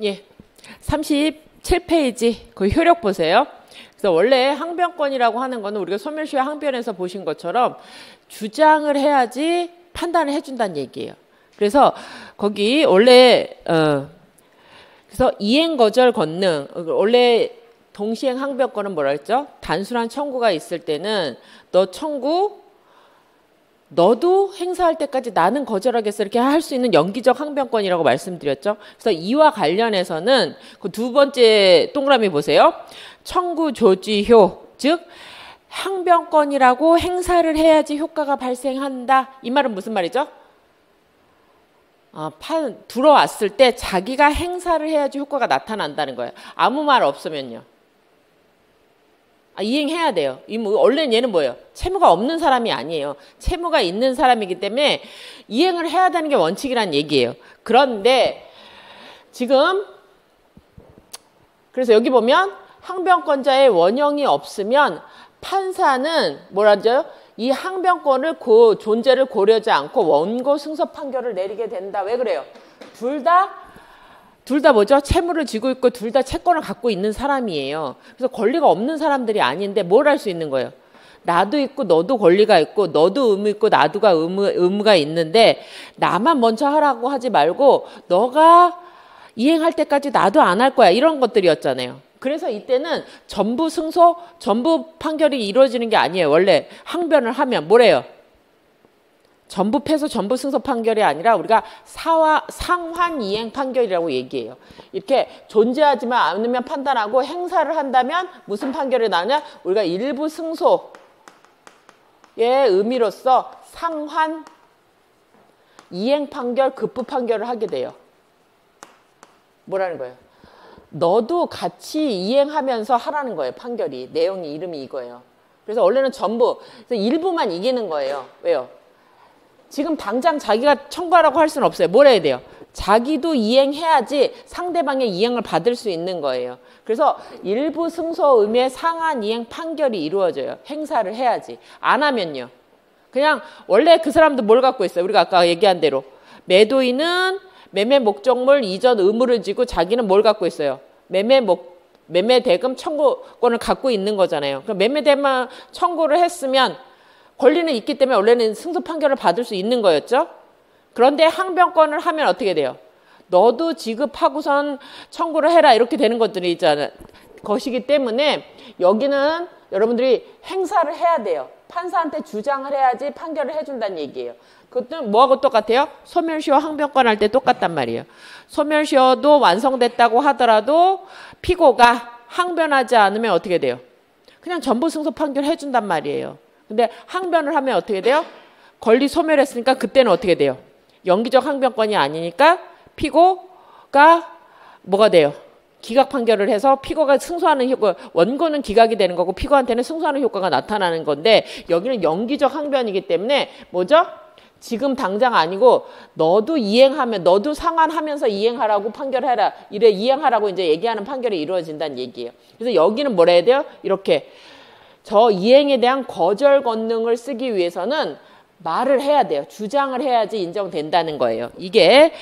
예. 37페이지 그 효력 보세요. 그래서 원래 항변권이라고 하는 거는 우리가 소멸시효 항변에서 보신 것처럼 주장을 해야지 판단을 해준다는 얘기예요. 그래서 거기 원래 그래서 이행거절 권능 원래 동시행 항변권은 뭐라 했죠? 단순한 청구가 있을 때는 너 청구 너도 행사할 때까지 나는 거절하겠어 이렇게 할 수 있는 연기적 항변권이라고 말씀드렸죠. 그래서 이와 관련해서는 그 두 번째 동그라미 보세요. 청구 조지효 즉 항변권이라고 행사를 해야지 효과가 발생한다. 이 말은 무슨 말이죠? 들어왔을 때 자기가 행사를 해야지 효과가 나타난다는 거예요. 아무 말 없으면요. 이행해야 돼요. 원래는 얘는 뭐예요? 채무가 없는 사람이 아니에요. 채무가 있는 사람이기 때문에 이행을 해야 되는 게 원칙이란 얘기예요. 그런데 지금 그래서 여기 보면 항변권자의 원형이 없으면 판사는 뭐라죠? 이 항변권을 존재를 고려하지 않고 원고 승소 판결을 내리게 된다. 왜 그래요? 둘 다 뭐죠? 채무를 지고 있고 둘 다 채권을 갖고 있는 사람이에요. 그래서 권리가 없는 사람들이 아닌데 뭘 할 수 있는 거예요? 나도 있고 너도 권리가 있고 너도 의무 있고 나도가 의무가 있는데 나만 먼저 하라고 하지 말고 너가 이행할 때까지 나도 안 할 거야. 이런 것들이었잖아요. 그래서 이때는 전부 승소, 전부 판결이 이루어지는 게 아니에요. 원래 항변을 하면 뭐래요? 전부 패소, 전부 승소 판결이 아니라 우리가 상환 이행 판결이라고 얘기해요. 이렇게 존재하지만 않으면 판단하고 행사를 한다면 무슨 판결이 나냐? 우리가 일부 승소의 의미로서 상환 이행 판결, 급부 판결을 하게 돼요. 뭐라는 거예요? 너도 같이 이행하면서 하라는 거예요. 판결이. 내용이 이름이 이거예요. 그래서 원래는 전부, 그래서 일부만 이기는 거예요. 왜요? 지금 당장 자기가 청구하라고 할 수는 없어요. 뭘 해야 돼요? 자기도 이행해야지 상대방의 이행을 받을 수 있는 거예요. 그래서 일부 승소 의미의 상한 이행 판결이 이루어져요. 행사를 해야지. 안 하면요. 그냥 원래 그 사람도 뭘 갖고 있어요? 우리가 아까 얘기한 대로. 매도인은 매매 목적물 이전 의무를 지고 자기는 뭘 갖고 있어요? 매매 대금 청구권을 갖고 있는 거잖아요. 그럼 매매 대금 청구를 했으면 권리는 있기 때문에 원래는 승소 판결을 받을 수 있는 거였죠. 그런데 항변권을 하면 어떻게 돼요? 너도 지급하고선 청구를 해라 이렇게 되는 것들이 있잖아요. 것이기 때문에 여기는 여러분들이 행사를 해야 돼요. 판사한테 주장을 해야지 판결을 해준다는 얘기예요. 그것도 뭐하고 똑같아요? 소멸시효 항변권 할 때 똑같단 말이에요. 소멸시효도 완성됐다고 하더라도 피고가 항변하지 않으면 어떻게 돼요? 그냥 전부 승소 판결 해준단 말이에요. 근데 항변을 하면 어떻게 돼요? 권리 소멸했으니까 그때는 어떻게 돼요? 연기적 항변권이 아니니까 피고가 뭐가 돼요? 기각 판결을 해서 피고가 승소하는 효과, 원고는 기각이 되는 거고 피고한테는 승소하는 효과가 나타나는 건데 여기는 연기적 항변이기 때문에 뭐죠? 지금 당장 아니고 너도 이행하면 너도 상환하면서 이행하라고 판결해라. 이래 이행하라고 이제 얘기하는 판결이 이루어진다는 얘기예요. 그래서 여기는 뭐라 해야 돼요? 이렇게 저 이행에 대한 거절 권능을 쓰기 위해서는 말을 해야 돼요. 주장을 해야지 인정된다는 거예요. 이게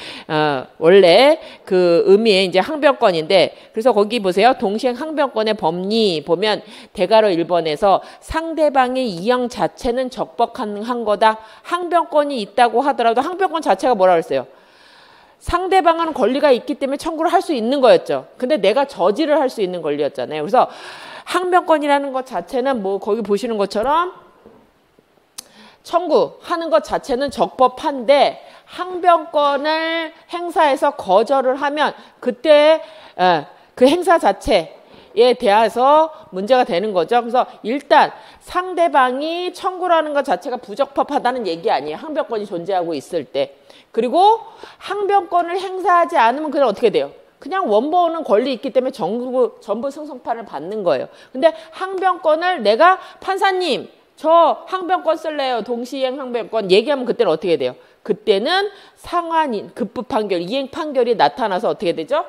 원래 그 의미의 이제 항변권인데 그래서 거기 보세요. 동시행 항변권의 법리 보면 대가로 1번에서 상대방의 이행 자체는 적법한 거다. 항변권이 있다고 하더라도 항변권 자체가 뭐라 그랬어요? 상대방은 권리가 있기 때문에 청구를 할 수 있는 거였죠. 근데 내가 저지를 할 수 있는 권리였잖아요. 그래서 항변권이라는 것 자체는 뭐 거기 보시는 것처럼 청구하는 것 자체는 적법한데 항변권을 행사해서 거절을 하면 그때 그 행사 자체에 대해서 문제가 되는 거죠. 그래서 일단 상대방이 청구를 하는 것 자체가 부적법하다는 얘기 아니에요. 항변권이 존재하고 있을 때. 그리고 항변권을 행사하지 않으면 그냥 어떻게 돼요? 그냥 원고는 권리 있기 때문에 전부 승소판을 받는 거예요. 근데 항변권을 내가 판사님 저 항변권 쓸래요. 동시이행 항변권 얘기하면 그때는 어떻게 돼요? 그때는 상환 급부 판결, 이행 판결이 나타나서 어떻게 되죠?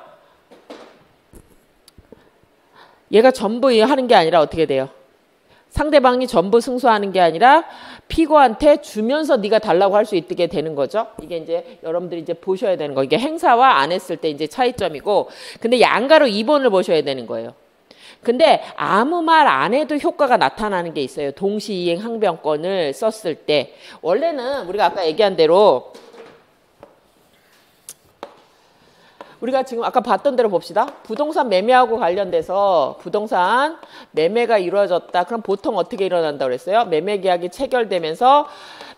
얘가 전부 하는 게 아니라 어떻게 돼요? 상대방이 전부 승소하는 게 아니라 피고한테 주면서 네가 달라고 할 수 있게 되는 거죠. 이게 이제 여러분들이 이제 보셔야 되는 거. 이게 행사와 안 했을 때 이제 차이점이고, 근데 양가로 2번을 보셔야 되는 거예요. 근데 아무 말 안 해도 효과가 나타나는 게 있어요. 동시이행 항변권을 썼을 때. 원래는 우리가 아까 얘기한 대로 우리가 지금 아까 봤던 대로 봅시다. 부동산 매매하고 관련돼서 부동산 매매가 이루어졌다. 그럼 보통 어떻게 일어난다고 그랬어요? 매매 계약이 체결되면서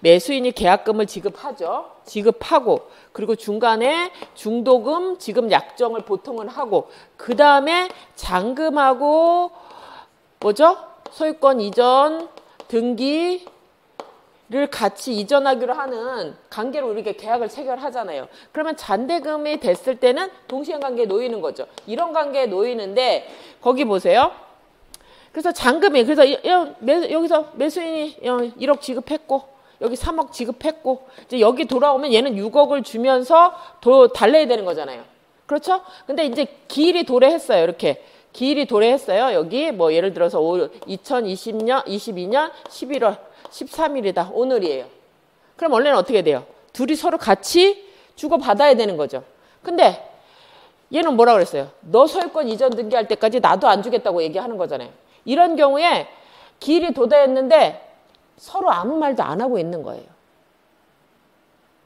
매수인이 계약금을 지급하죠. 지급하고 그리고 중간에 중도금 지급 약정을 보통은 하고 그 다음에 잔금하고 뭐죠? 소유권 이전 등기 를 같이 이전하기로 하는 관계로 우리가 계약을 체결하잖아요. 그러면 잔대금이 됐을 때는 동시행 관계에 놓이는 거죠. 이런 관계에 놓이는데 거기 보세요. 그래서 잔금이 그래서 여기서 매수인이 1억 지급했고 여기 3억 지급했고 이제 여기 돌아오면 얘는 6억을 주면서 달래야 되는 거잖아요. 그렇죠? 근데 이제 기일이 도래했어요. 이렇게 기일이 도래했어요. 여기 뭐 예를 들어서 2022년 11월 13일이다. 오늘이에요. 그럼 원래는 어떻게 돼요? 둘이 서로 같이 주고받아야 되는 거죠. 근데 얘는 뭐라 그랬어요? 너 소유권 이전 등기할 때까지 나도 안 주겠다고 얘기하는 거잖아요. 이런 경우에 기일이 도래했는데 서로 아무 말도 안 하고 있는 거예요.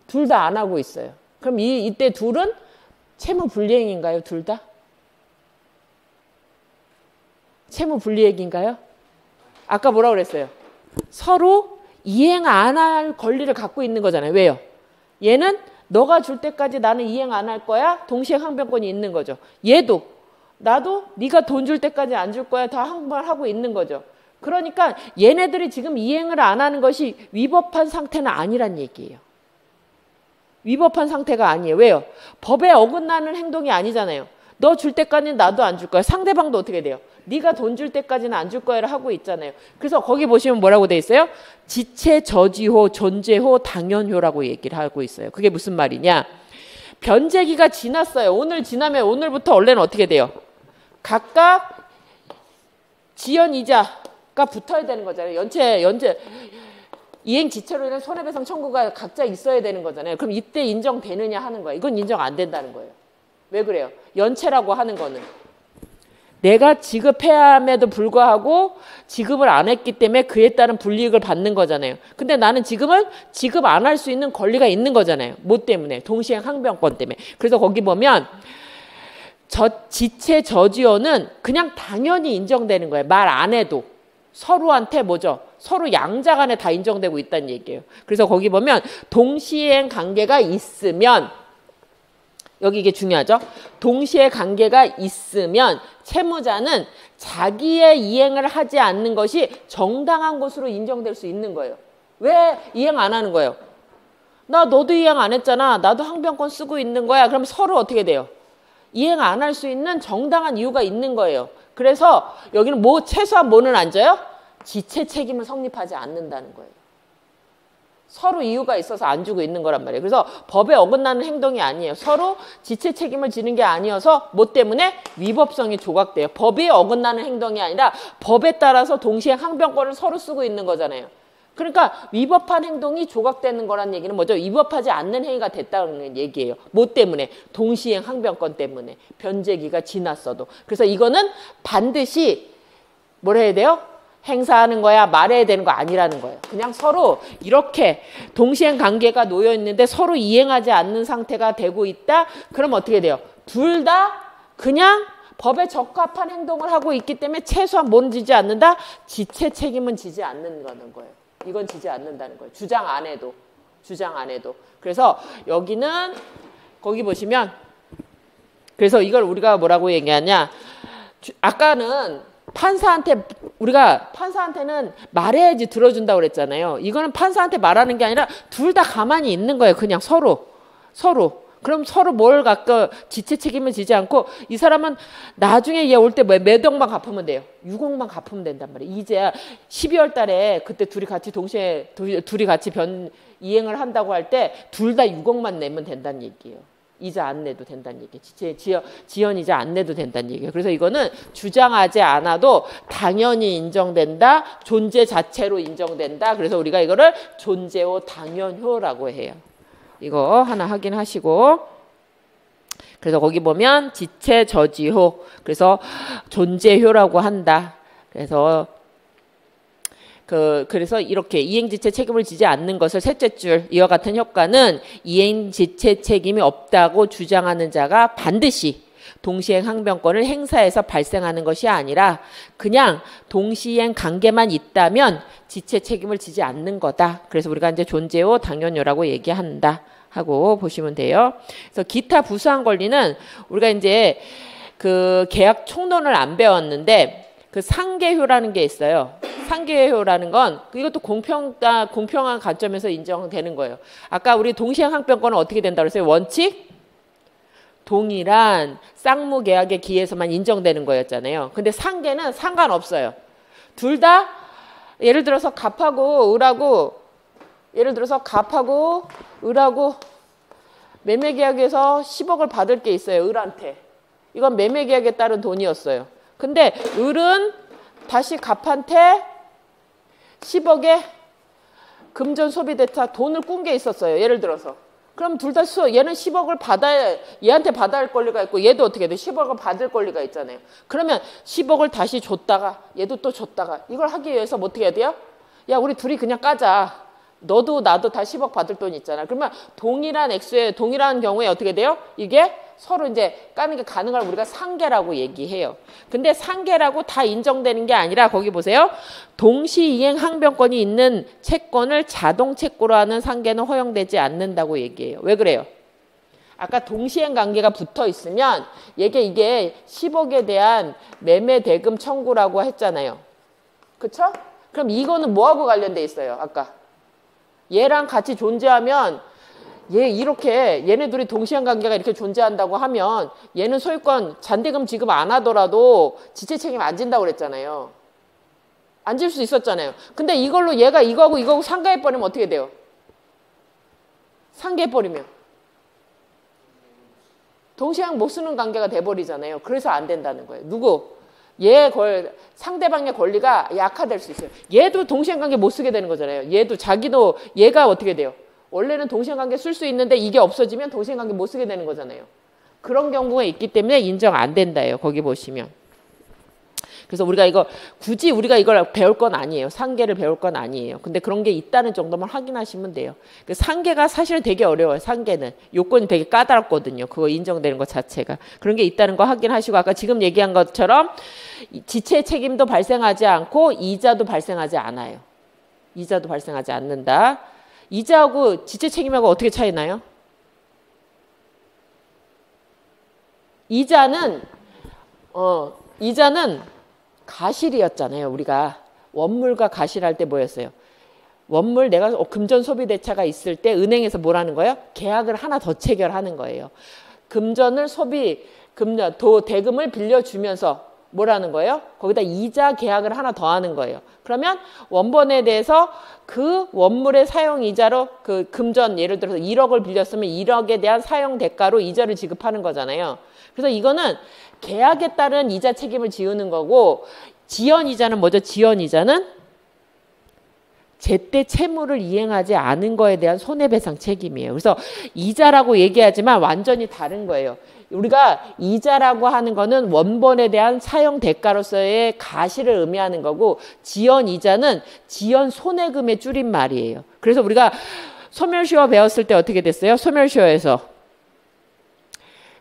둘 다 안 하고 있어요. 그럼 이때 둘은 채무불이행인가요? 둘 다? 채무불이행인가요? 아까 뭐라 그랬어요? 서로 이행 안 할 권리를 갖고 있는 거잖아요. 왜요? 얘는 너가 줄 때까지 나는 이행 안 할 거야. 동시에 항변권이 있는 거죠. 얘도 나도 네가 돈 줄 때까지 안 줄 거야. 다 항변하고 있는 거죠. 그러니까 얘네들이 지금 이행을 안 하는 것이 위법한 상태는 아니란 얘기예요. 위법한 상태가 아니에요. 왜요? 법에 어긋나는 행동이 아니잖아요. 너 줄 때까지는 나도 안 줄 거야. 상대방도 어떻게 돼요? 네가 돈 줄 때까지는 안 줄 거야를 하고 있잖아요. 그래서 거기 보시면 뭐라고 돼 있어요? 지체, 저지호, 존재호, 당연효라고 얘기를 하고 있어요. 그게 무슨 말이냐? 변제기가 지났어요. 오늘 지나면 오늘부터 원래는 어떻게 돼요? 각각 지연이자가 붙어야 되는 거잖아요. 연체 이행 지체로 인한 손해배상 청구가 각자 있어야 되는 거잖아요. 그럼 이때 인정되느냐 하는 거예요. 이건 인정 안 된다는 거예요. 왜 그래요? 연체라고 하는 거는 내가 지급해야 함에도 불구하고 지급을 안 했기 때문에 그에 따른 불이익을 받는 거잖아요. 근데 나는 지금은 지급 안 할 수 있는 권리가 있는 거잖아요. 뭐 때문에? 동시행 항변권 때문에. 그래서 거기 보면 지체 저지효는 그냥 당연히 인정되는 거예요. 말 안 해도. 서로한테 뭐죠? 서로 양자 간에 다 인정되고 있다는 얘기예요. 그래서 거기 보면 동시행 관계가 있으면 여기 이게 중요하죠. 동시에 관계가 있으면 채무자는 자기의 이행을 하지 않는 것이 정당한 것으로 인정될 수 있는 거예요. 왜 이행 안 하는 거예요? 너도 이행 안 했잖아. 나도 항변권 쓰고 있는 거야. 그럼 서로 어떻게 돼요? 이행 안 할 수 있는 정당한 이유가 있는 거예요. 그래서 여기는 최소한 뭐는 앉아요? 지체 책임을 성립하지 않는다는 거예요. 서로 이유가 있어서 안 주고 있는 거란 말이에요. 그래서 법에 어긋나는 행동이 아니에요. 서로 지체 책임을 지는 게 아니어서 뭐 때문에? 위법성이 조각돼요. 법에 어긋나는 행동이 아니라 법에 따라서 동시에 항변권을 서로 쓰고 있는 거잖아요. 그러니까 위법한 행동이 조각되는 거란 얘기는 뭐죠? 위법하지 않는 행위가 됐다는 얘기예요. 뭐 때문에? 동시행 항변권 때문에. 변제기가 지났어도. 그래서 이거는 반드시 뭘 해야 돼요? 행사하는 거야, 말해야 되는 거 아니라는 거예요. 그냥 서로 이렇게 동시행 관계가 놓여 있는데 서로 이행하지 않는 상태가 되고 있다. 그럼 어떻게 돼요? 둘 다 그냥 법에 적합한 행동을 하고 있기 때문에 최소한 뭐는 지지 않는다? 지체 책임은 지지 않는다는 거예요. 이건 지지 않는다는 거예요. 주장 안 해도. 그래서 여기는 거기 보시면 그래서 이걸 우리가 뭐라고 얘기하냐? 아까는 우리가 판사한테는 말해야지 들어준다고 그랬잖아요. 이거는 판사한테 말하는 게 아니라 둘 다 가만히 있는 거예요. 그냥 서로. 그럼 서로 뭘 갖고 지체 책임을 지지 않고 이 사람은 나중에 얘 올 때 몇 억만 갚으면 돼요. 6억만 갚으면 된단 말이에요. 이제야 12월 달에 그때 둘이 같이 이행을 한다고 할 때 둘 다 6억만 내면 된다는 얘기예요. 이자 안 내도 된다는 얘기예요. 지연 이자 안 내도 된다는 얘기예요. 그래서 이거는 주장하지 않아도 당연히 인정된다. 존재 자체로 인정된다. 그래서 우리가 이거를 존재호 당연효라고 해요. 이거 하나 확인하시고. 그래서 거기 보면 지체 저지효. 그래서 존재효라고 한다. 그래서 이렇게 이행지체 책임을 지지 않는 것을 셋째 줄 이와 같은 효과는 이행지체 책임이 없다고 주장하는 자가 반드시 동시행 항변권을 행사해서 발생하는 것이 아니라 그냥 동시행 관계만 있다면 지체 책임을 지지 않는 거다. 그래서 우리가 이제 존재호 당연효라고 얘기한다 하고 보시면 돼요. 그래서 기타 부수한 권리는 우리가 이제 그 계약 총론을 안 배웠는데 그 상계효라는 게 있어요. 상계효라는 건 이것도 공평한 관점에서 인정되는 거예요. 아까 우리 동시행 항변권은 어떻게 된다고 그랬어요? 원칙? 동일한 쌍무 계약에 기해서만 인정되는 거였잖아요. 근데 상계는 상관없어요. 둘 다 예를 들어서 갑하고 을하고 매매계약에서 10억을 받을 게 있어요. 을한테. 이건 매매계약에 따른 돈이었어요. 근데 을은 다시 갑한테 10억의 금전 소비대차 돈을 꾼 게 있었어요. 예를 들어서. 그럼 둘 다 얘는 10억을 얘한테 받아야 할 권리가 있고 얘도 어떻게 돼? 10억을 받을 권리가 있잖아요. 그러면 10억을 다시 줬다가 얘도 또 줬다가 이걸 하기 위해서 뭐 어떻게 해야 돼요? 야, 우리 둘이 그냥 까자. 너도 나도 다 10억 받을 돈 있잖아. 그러면 동일한 액수에 동일한 경우에 어떻게 돼요? 이게 서로 이제 까는 게 가능할 우리가 상계라고 얘기해요. 근데 상계라고 다 인정되는 게 아니라 거기 보세요. 동시이행 항변권이 있는 채권을 자동 채권으로 하는 상계는 허용되지 않는다고 얘기해요. 왜 그래요? 아까 동시행 관계가 붙어 있으면 이게 10억에 대한 매매 대금 청구라고 했잖아요. 그쵸? 그럼 이거는 뭐하고 관련돼 있어요? 아까 얘랑 같이 존재하면 얘네 둘이 동시행 관계가 이렇게 존재한다고 하면 얘는 소유권 잔대금 지급 안 하더라도 지체 책임 안 진다고 그랬잖아요. 안 질 수 있었잖아요. 근데 이걸로 얘가 이거하고 상가해버리면 어떻게 돼요? 상계해버리면 동시행 못 쓰는 관계가 돼버리잖아요. 그래서 안 된다는 거예요. 상대방의 권리가 약화될 수 있어요. 얘도 동시행 관계 못 쓰게 되는 거잖아요. 얘가 어떻게 돼요? 원래는 동시행 관계 쓸 수 있는데 이게 없어지면 동시행 관계 못 쓰게 되는 거잖아요. 그런 경우가 있기 때문에 인정 안 된다예요. 거기 보시면. 그래서 굳이 우리가 이걸 배울 건 아니에요. 상계를 배울 건 아니에요. 근데 그런 게 있다는 정도만 확인하시면 돼요. 상계가 사실은 되게 어려워요. 상계는. 요건이 되게 까다롭거든요. 그거 인정되는 것 자체가. 그런 게 있다는 거 확인하시고 아까 지금 얘기한 것처럼 지체 책임도 발생하지 않고 이자도 발생하지 않아요. 이자도 발생하지 않는다. 이자하고 지체 책임하고 어떻게 차이 나요? 이자는 가실이었잖아요. 우리가 원물과 가실할 때 뭐였어요? 원물 내가 금전 소비 대차가 있을 때 은행에서 뭐라는 거예요? 계약을 하나 더 체결하는 거예요. 대금을 빌려주면서 뭐라는 거예요? 거기다 이자 계약을 하나 더 하는 거예요. 그러면 원본에 대해서 그 원물의 사용 이자로 그 금전 예를 들어서 1억을 빌렸으면 1억에 대한 사용 대가로 이자를 지급하는 거잖아요. 그래서 이거는 계약에 따른 이자 책임을 지우는 거고 지연 이자는 뭐죠? 지연 이자는 제때 채무를 이행하지 않은 거에 대한 손해배상 책임이에요. 그래서 이자라고 얘기하지만 완전히 다른 거예요. 우리가 이자라고 하는 거는 원본에 대한 사용 대가로서의 가시를 의미하는 거고 지연 이자는 지연 손해금의 줄임말이에요. 그래서 우리가 소멸시효 배웠을 때 어떻게 됐어요? 소멸시효에서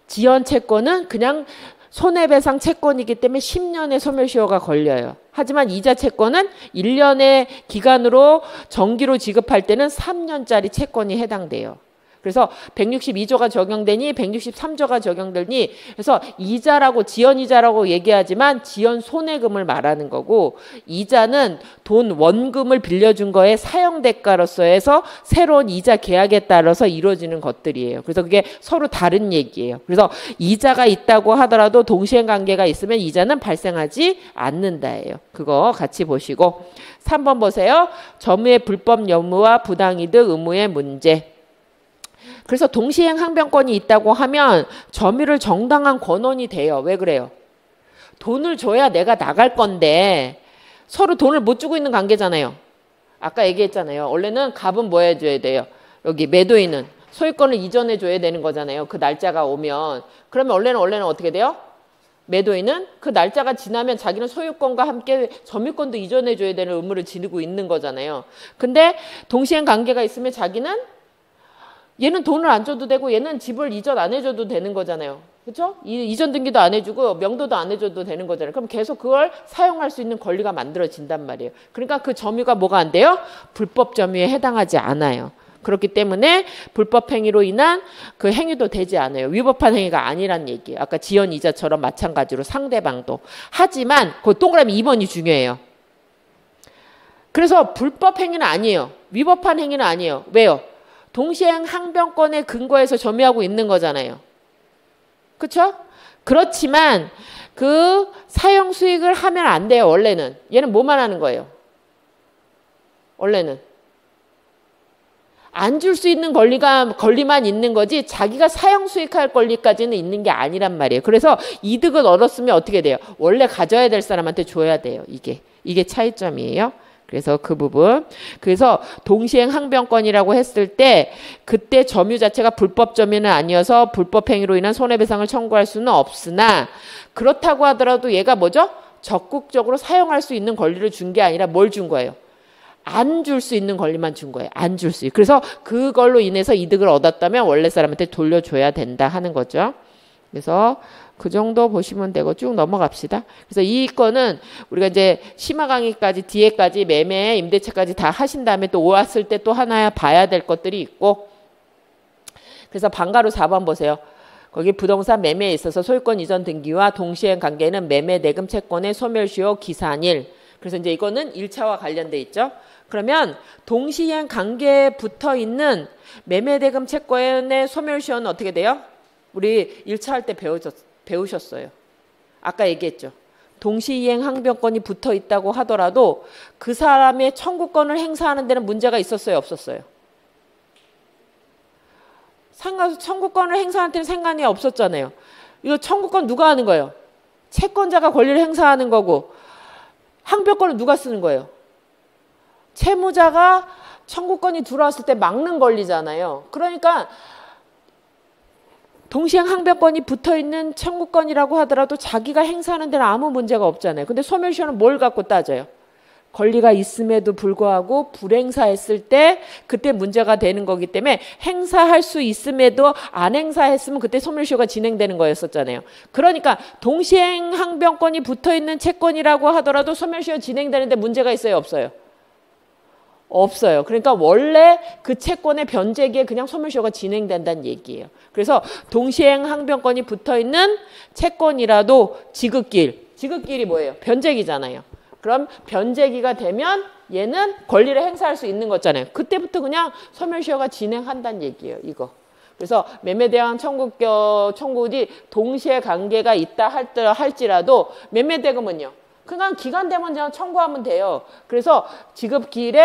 지연 채권은 그냥 손해배상 채권이기 때문에 10년의 소멸시효가 걸려요. 하지만 이자 채권은 1년의 기간으로 정기로 지급할 때는 3년짜리 채권이 해당돼요. 그래서 162조가 적용되니 163조가 적용되니 그래서 이자라고 지연이자라고 얘기하지만 지연 손해금을 말하는 거고 이자는 돈 원금을 빌려준 거에 사용대가로서 해서 새로운 이자 계약에 따라서 이루어지는 것들이에요. 그래서 그게 서로 다른 얘기예요. 그래서 이자가 있다고 하더라도 동시행관계가 있으면 이자는 발생하지 않는다예요. 그거 같이 보시고 3번 보세요. 점유의 불법 여무와 부당이득 의무의 문제. 그래서 동시행 항변권이 있다고 하면 점유를 정당한 권원이 돼요. 왜 그래요? 돈을 줘야 내가 나갈 건데 서로 돈을 못 주고 있는 관계잖아요. 아까 얘기했잖아요. 원래는 갑은 뭐 해줘야 돼요? 여기 매도인은 소유권을 이전해 줘야 되는 거잖아요. 그 날짜가 오면. 그러면 원래는 어떻게 돼요? 매도인은 그 날짜가 지나면 자기는 소유권과 함께 점유권도 이전해 줘야 되는 의무를 지니고 있는 거잖아요. 근데 동시행 관계가 있으면 자기는 얘는 돈을 안 줘도 되고 얘는 집을 이전 안 해줘도 되는 거잖아요. 그렇죠? 이전 등기도 안 해주고 명도도 안 해줘도 되는 거잖아요. 그럼 계속 그걸 사용할 수 있는 권리가 만들어진단 말이에요. 그러니까 그 점유가 뭐가 안 돼요? 불법 점유에 해당하지 않아요. 그렇기 때문에 불법 행위로 인한 그 행위도 되지 않아요. 위법한 행위가 아니란 얘기예요. 아까 지연 이자처럼 마찬가지로 상대방도. 하지만 그 동그라미 2번이 중요해요. 그래서 불법 행위는 아니에요. 위법한 행위는 아니에요. 왜요? 동시행 항변권에 근거해서 점유하고 있는 거잖아요. 그렇죠? 그렇지만 그 사용 수익을 하면 안 돼요. 원래는. 얘는 뭐만 하는 거예요? 원래는. 안 줄 수 있는 권리만 있는 거지 자기가 사용 수익할 권리까지는 있는 게 아니란 말이에요. 그래서 이득을 얻었으면 어떻게 돼요? 원래 가져야 될 사람한테 줘야 돼요. 이게 차이점이에요. 그래서 그 부분. 그래서 동시행 항변권이라고 했을 때 그때 점유 자체가 불법 점유는 아니어서 불법 행위로 인한 손해배상을 청구할 수는 없으나 그렇다고 하더라도 얘가 뭐죠? 적극적으로 사용할 수 있는 권리를 준 게 아니라 뭘 준 거예요? 안 줄 수 있는 권리만 준 거예요. 안 줄 수 있는. 그래서 그걸로 인해서 이득을 얻었다면 원래 사람한테 돌려줘야 된다 하는 거죠. 그래서 그 정도 보시면 되고 쭉 넘어갑시다. 그래서 이 건은 우리가 이제 심화 강의까지 뒤에까지 매매, 임대차까지 다 하신 다음에 또 왔을 때 또 하나 봐야 될 것들이 있고 그래서 방가로 4번 보세요. 거기 부동산 매매에 있어서 소유권 이전 등기와 동시행 관계는 매매 대금 채권의 소멸시효 기산일. 그래서 이제 이거는 1차와 관련돼 있죠. 그러면 동시행 관계에 붙어 있는 매매 대금 채권의 소멸시효는 어떻게 돼요? 우리 1차 할 때 배우셨어요. 아까 얘기했죠. 동시이행 항변권이 붙어 있다고 하더라도 그 사람의 청구권을 행사하는 데는 문제가 있었어요? 없었어요? 청구권을 행사하는 데는 상관이 없었잖아요. 이거 청구권 누가 하는 거예요? 채권자가 권리를 행사하는 거고 항변권은 누가 쓰는 거예요? 채무자가 청구권이 들어왔을 때 막는 권리잖아요. 그러니까 동시행 항변권이 붙어있는 청구권이라고 하더라도 자기가 행사하는 데는 아무 문제가 없잖아요. 근데 소멸시효는 뭘 갖고 따져요? 권리가 있음에도 불구하고 불행사했을 때 그때 문제가 되는 거기 때문에 행사할 수 있음에도 안 행사했으면 그때 소멸시효가 진행되는 거였었잖아요. 그러니까 동시행 항변권이 붙어있는 채권이라고 하더라도 소멸시효 진행되는데 문제가 있어요? 없어요? 없어요. 그러니까 원래 그 채권의 변제기에 그냥 소멸시효가 진행된다는 얘기예요. 그래서 동시행 항변권이 붙어있는 채권이라도 지급기일이 뭐예요? 변제기잖아요. 그럼 변제기가 되면 얘는 권리를 행사할 수 있는 거잖아요. 그때부터 그냥 소멸시효가 진행한다는 얘기예요. 이거. 그래서 매매대항 청구지 동시에 관계가 있다 할지라도 매매대금은요. 그냥 기간 되면 그냥 청구하면 돼요. 그래서 지급기일이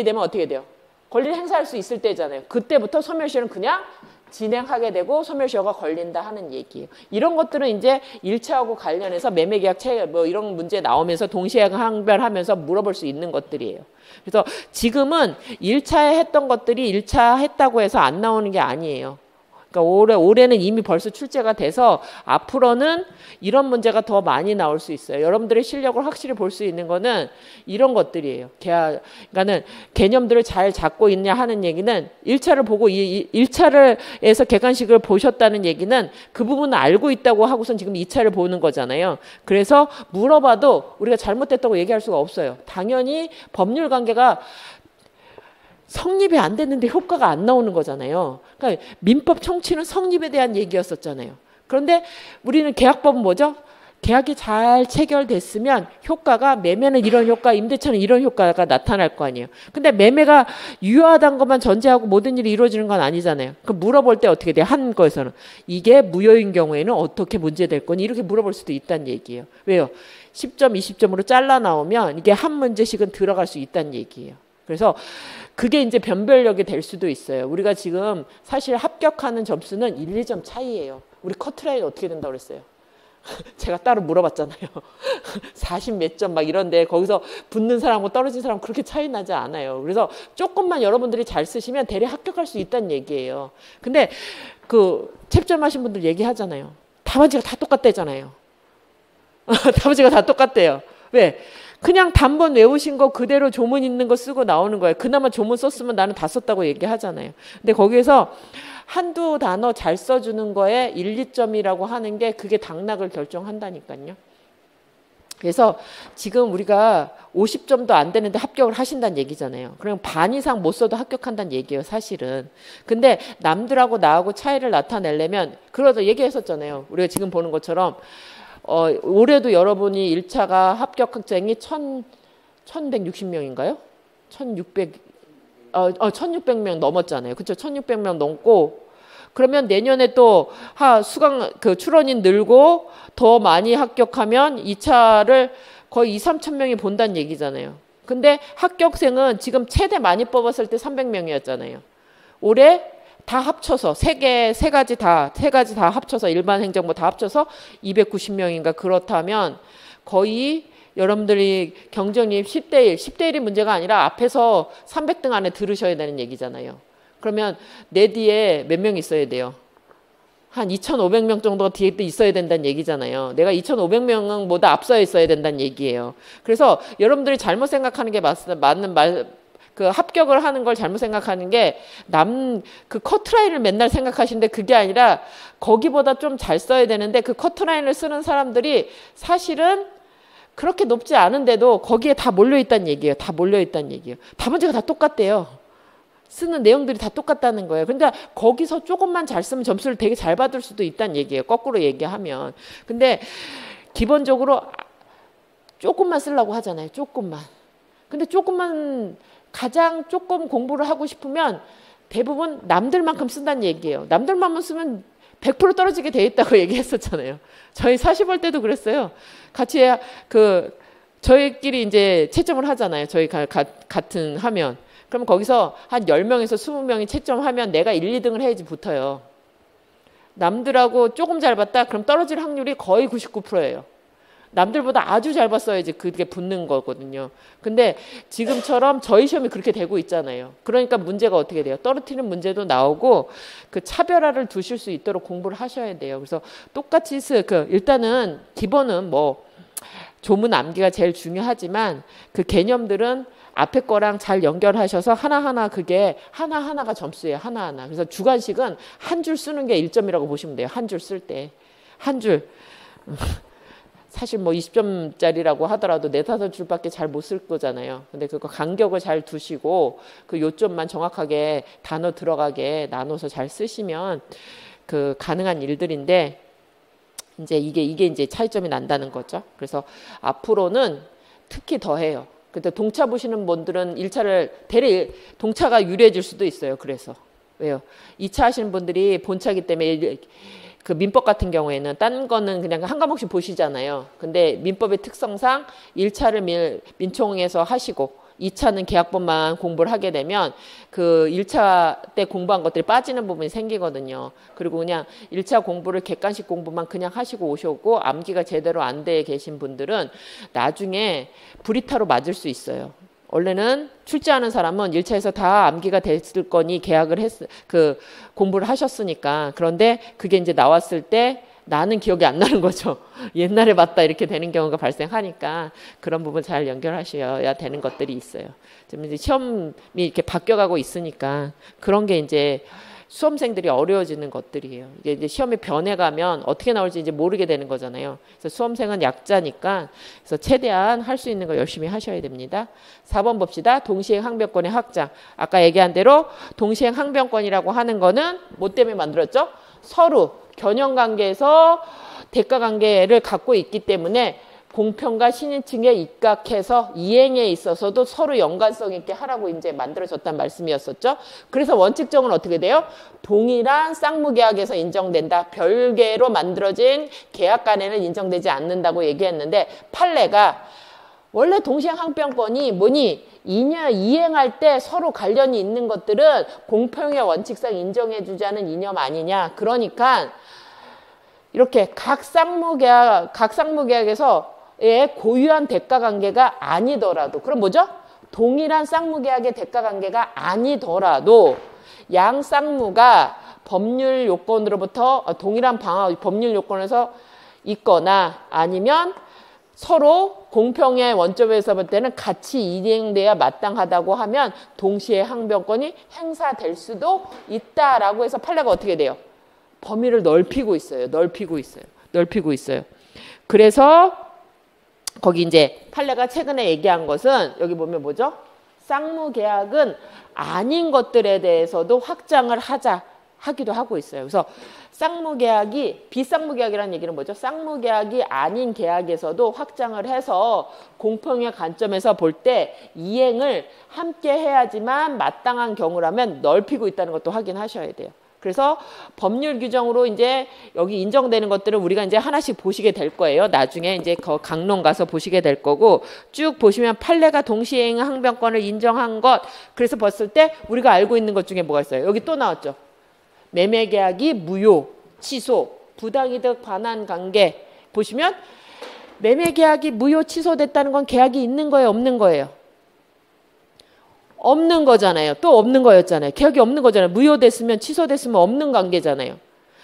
되면 어떻게 돼요? 권리를 행사할 수 있을 때잖아요. 그때부터 소멸시효는 그냥 진행하게 되고 소멸시효가 걸린다 하는 얘기예요. 이런 것들은 이제 1차하고 관련해서 매매계약 뭐 이런 문제 나오면서 동시에 항변하면서 물어볼 수 있는 것들이에요. 그래서 지금은 1차에 했던 것들이 1차 했다고 해서 안 나오는 게 아니에요. 그러니까 올해는 이미 벌써 출제가 돼서 앞으로는 이런 문제가 더 많이 나올 수 있어요. 여러분들의 실력을 확실히 볼 수 있는 거는 이런 것들이에요. 그러니까는 개념들을 잘 잡고 있냐 하는 얘기는 1차를 보고 1차에서 객관식을 보셨다는 얘기는 그 부분을 알고 있다고 하고선 지금 2차를 보는 거잖아요. 그래서 물어봐도 우리가 잘못됐다고 얘기할 수가 없어요. 당연히 법률 관계가 성립이 안 됐는데 효과가 안 나오는 거잖아요. 그러니까 민법 청취는 성립에 대한 얘기였었잖아요. 그런데 우리는 계약법은 뭐죠? 계약이 잘 체결됐으면 효과가 매매는 이런 효과, 임대차는 이런 효과가 나타날 거 아니에요. 근데 매매가 유효하다는 것만 전제하고 모든 일이 이루어지는 건 아니잖아요. 그럼 물어볼 때 어떻게 돼요? 한 거에서는. 이게 무효인 경우에는 어떻게 문제될 거니? 이렇게 물어볼 수도 있다는 얘기예요. 왜요? 10점, 20점으로 잘라 나오면 이게 한 문제씩은 들어갈 수 있다는 얘기예요. 그래서 그게 이제 변별력이 될 수도 있어요. 우리가 지금 사실 합격하는 점수는 1, 2점 차이예요. 우리 커트라인 어떻게 된다고 그랬어요? 제가 따로 물어봤잖아요. 40 몇 점 막 이런데 거기서 붙는 사람하고 떨어진 사람 그렇게 차이 나지 않아요. 그래서 조금만 여러분들이 잘 쓰시면 대리 합격할 수 있다는 얘기예요. 근데 그 챕점하신 분들 얘기하잖아요. 답안지가 다 똑같대잖아요. 답안지가 다 똑같대요. 왜? 그냥 단번 외우신 거 그대로 조문 있는 거 쓰고 나오는 거예요. 그나마 조문 썼으면 나는 다 썼다고 얘기하잖아요. 근데 거기에서 한두 단어 잘 써주는 거에 1, 2점이라고 하는 게 그게 당락을 결정한다니까요. 그래서 지금 우리가 50점도 안 되는데 합격을 하신다는 얘기잖아요. 그럼 반 이상 못 써도 합격한다는 얘기예요, 사실은. 근데 남들하고 나하고 차이를 나타내려면 그러다 얘기했었잖아요. 우리가 지금 보는 것처럼 올해도 여러분이 1차가 합격 학생이 1160명인가요? 1600명 넘었잖아요. 그렇죠? 1600명 넘고 그러면 내년에 또 수강 출원인 늘고 더 많이 합격하면 2차를 거의 2, 3천 명이 본다는 얘기잖아요. 근데 합격생은 지금 최대 많이 뽑았을 때 300명이었잖아요. 올해 다 합쳐서 세 가지 다 합쳐서 일반 행정부 다 합쳐서 290명인가 그렇다면 거의 여러분들이 경쟁률 10대 1이 문제가 아니라 앞에서 300등 안에 들으셔야 되는 얘기잖아요. 그러면 내 뒤에 몇 명 있어야 돼요? 한 2,500명 정도가 뒤에 또 있어야 된다는 얘기잖아요. 내가 2,500명은 모두 앞서 있어야 된다는 얘기예요. 그래서 여러분들이 잘못 생각하는 게 맞는 말, 그 합격을 하는 걸 잘못 생각하는 게 그 커트라인을 맨날 생각하시는데 그게 아니라 거기보다 좀 잘 써야 되는데 그 커트라인을 쓰는 사람들이 사실은 그렇게 높지 않은데도 거기에 다 몰려있다는 얘기예요. 다 몰려있다는 얘기예요. 답안지가 다 똑같대요. 쓰는 내용들이 다 똑같다는 거예요. 그러니까 거기서 조금만 잘 쓰면 점수를 되게 잘 받을 수도 있다는 얘기예요. 거꾸로 얘기하면. 근데 기본적으로 조금만 쓰려고 하잖아요. 조금만. 근데 조금만 가장 조금 공부를 하고 싶으면 대부분 남들만큼 쓴다는 얘기예요. 남들만큼 쓰면 100% 떨어지게 돼 있다고 얘기했었잖아요. 저희 사시 볼 때도 그랬어요. 같이 저희끼리 이제 채점을 하잖아요. 저희 같은 하면. 그럼 거기서 한 10명에서 20명이 채점하면 내가 1, 2등을 해야지 붙어요. 남들하고 조금 잘 봤다? 그럼 떨어질 확률이 거의 99%예요. 남들보다 아주 잘 봤어야지 그게 붙는 거거든요. 근데 지금처럼 저희 시험이 그렇게 되고 있잖아요. 그러니까 문제가 어떻게 돼요? 떨어뜨리는 문제도 나오고 그 차별화를 두실 수 있도록 공부를 하셔야 돼요. 그래서 똑같이 일단은 기본은 뭐 조문 암기가 제일 중요하지만 그 개념들은 앞에 거랑 잘 연결하셔서 하나하나 그게 하나하나가 점수예요. 하나하나. 그래서 주관식은 한 줄 쓰는 게 1점이라고 보시면 돼요. 한 줄 쓸 때. 한 줄. 사실 뭐 20점짜리라고 하더라도 4, 5줄밖에 잘 못 쓸 거잖아요. 근데 그거 간격을 잘 두시고 그 요점만 정확하게 단어 들어가게 나눠서 잘 쓰시면 그 가능한 일들인데 이제 이게 이제 차이점이 난다는 거죠. 그래서 앞으로는 특히 더 해요. 근데 동차 보시는 분들은 1차를 동차가 유리해질 수도 있어요. 그래서 왜요? 2차 하시는 분들이 본차기 때문에 그 민법 같은 경우에는 딴 거는 그냥 한 과목씩 보시잖아요. 근데 민법의 특성상 1차를 민총에서 하시고 2차는 계약법만 공부를 하게 되면 그 1차 때 공부한 것들이 빠지는 부분이 생기거든요. 그리고 그냥 1차 공부를 객관식 공부만 그냥 하시고 오셨고 암기가 제대로 안 돼 계신 분들은 나중에 브리타로 맞을 수 있어요. 원래는 출제하는 사람은 1차에서 다 암기가 됐을 거니 계약을 공부를 하셨으니까. 그런데 그게 이제 나왔을 때 나는 기억이 안 나는 거죠. 옛날에 봤다 이렇게 되는 경우가 발생하니까 그런 부분 잘 연결하셔야 되는 것들이 있어요. 좀 이제 시험이 이렇게 바뀌어가고 있으니까 그런 게 이제 수험생들이 어려워지는 것들이에요. 이게 이제 시험이 변해가면 어떻게 나올지 이제 모르게 되는 거잖아요. 그래서 수험생은 약자니까 그래서 최대한 할 수 있는 거 열심히 하셔야 됩니다. 4번 봅시다. 동시행 항변권의 확장. 아까 얘기한 대로 동시행 항변권이라고 하는 거는 뭐 때문에 만들었죠? 서로 견형관계에서 대가관계를 갖고 있기 때문에 공평과 신인칭에 입각해서 이행에 있어서도 서로 연관성 있게 하라고 이제 만들어졌단 말씀이었었죠. 그래서 원칙적으로는 어떻게 돼요? 동일한 쌍무계약에서 인정된다. 별개로 만들어진 계약 간에는 인정되지 않는다고 얘기했는데 판례가 원래 동시행항변권이 뭐니? 이행할 때 서로 관련이 있는 것들은 공평의 원칙상 인정해주자는 이념 아니냐. 그러니까 이렇게 각 쌍무계약에서의 고유한 대가관계가 아니더라도, 그럼 뭐죠? 동일한 쌍무계약의 대가관계가 아니더라도 양 쌍무가 법률 요건으로부터 동일한 법률 요건에서 있거나 아니면 서로 공평의 원점에서 볼 때는 같이 이행돼야 마땅하다고 하면 동시에 항변권이 행사될 수도 있다라고 해서 판례가 어떻게 돼요? 범위를 넓히고 있어요. 넓히고 있어요. 그래서 거기 이제 판례가 최근에 얘기한 것은 여기 보면 뭐죠? 쌍무계약은 아닌 것들에 대해서도 확장을 하기도 하고 있어요. 그래서 쌍무계약이 비쌍무계약이라는 얘기는 뭐죠? 쌍무계약이 아닌 계약에서도 확장을 해서 공평의 관점에서 볼 때 이행을 함께 해야지만 마땅한 경우라면 넓히고 있다는 것도 확인하셔야 돼요. 그래서 법률 규정으로 이제 여기 인정되는 것들을 우리가 이제 하나씩 보시게 될 거예요. 나중에 이제 강론 가서 보시게 될 거고, 쭉 보시면 판례가 동시행 항변권을 인정한 것, 그래서 봤을 때 우리가 알고 있는 것 중에 뭐가 있어요? 여기 또 나왔죠. 매매계약이 무효, 취소, 부당이득 반환 관계. 보시면 매매계약이 무효 취소됐다는 건 계약이 있는 거예요, 없는 거예요? 없는 거잖아요. 또 없는 거였잖아요. 계약이 없는 거잖아요. 무효됐으면 취소됐으면 없는 관계잖아요.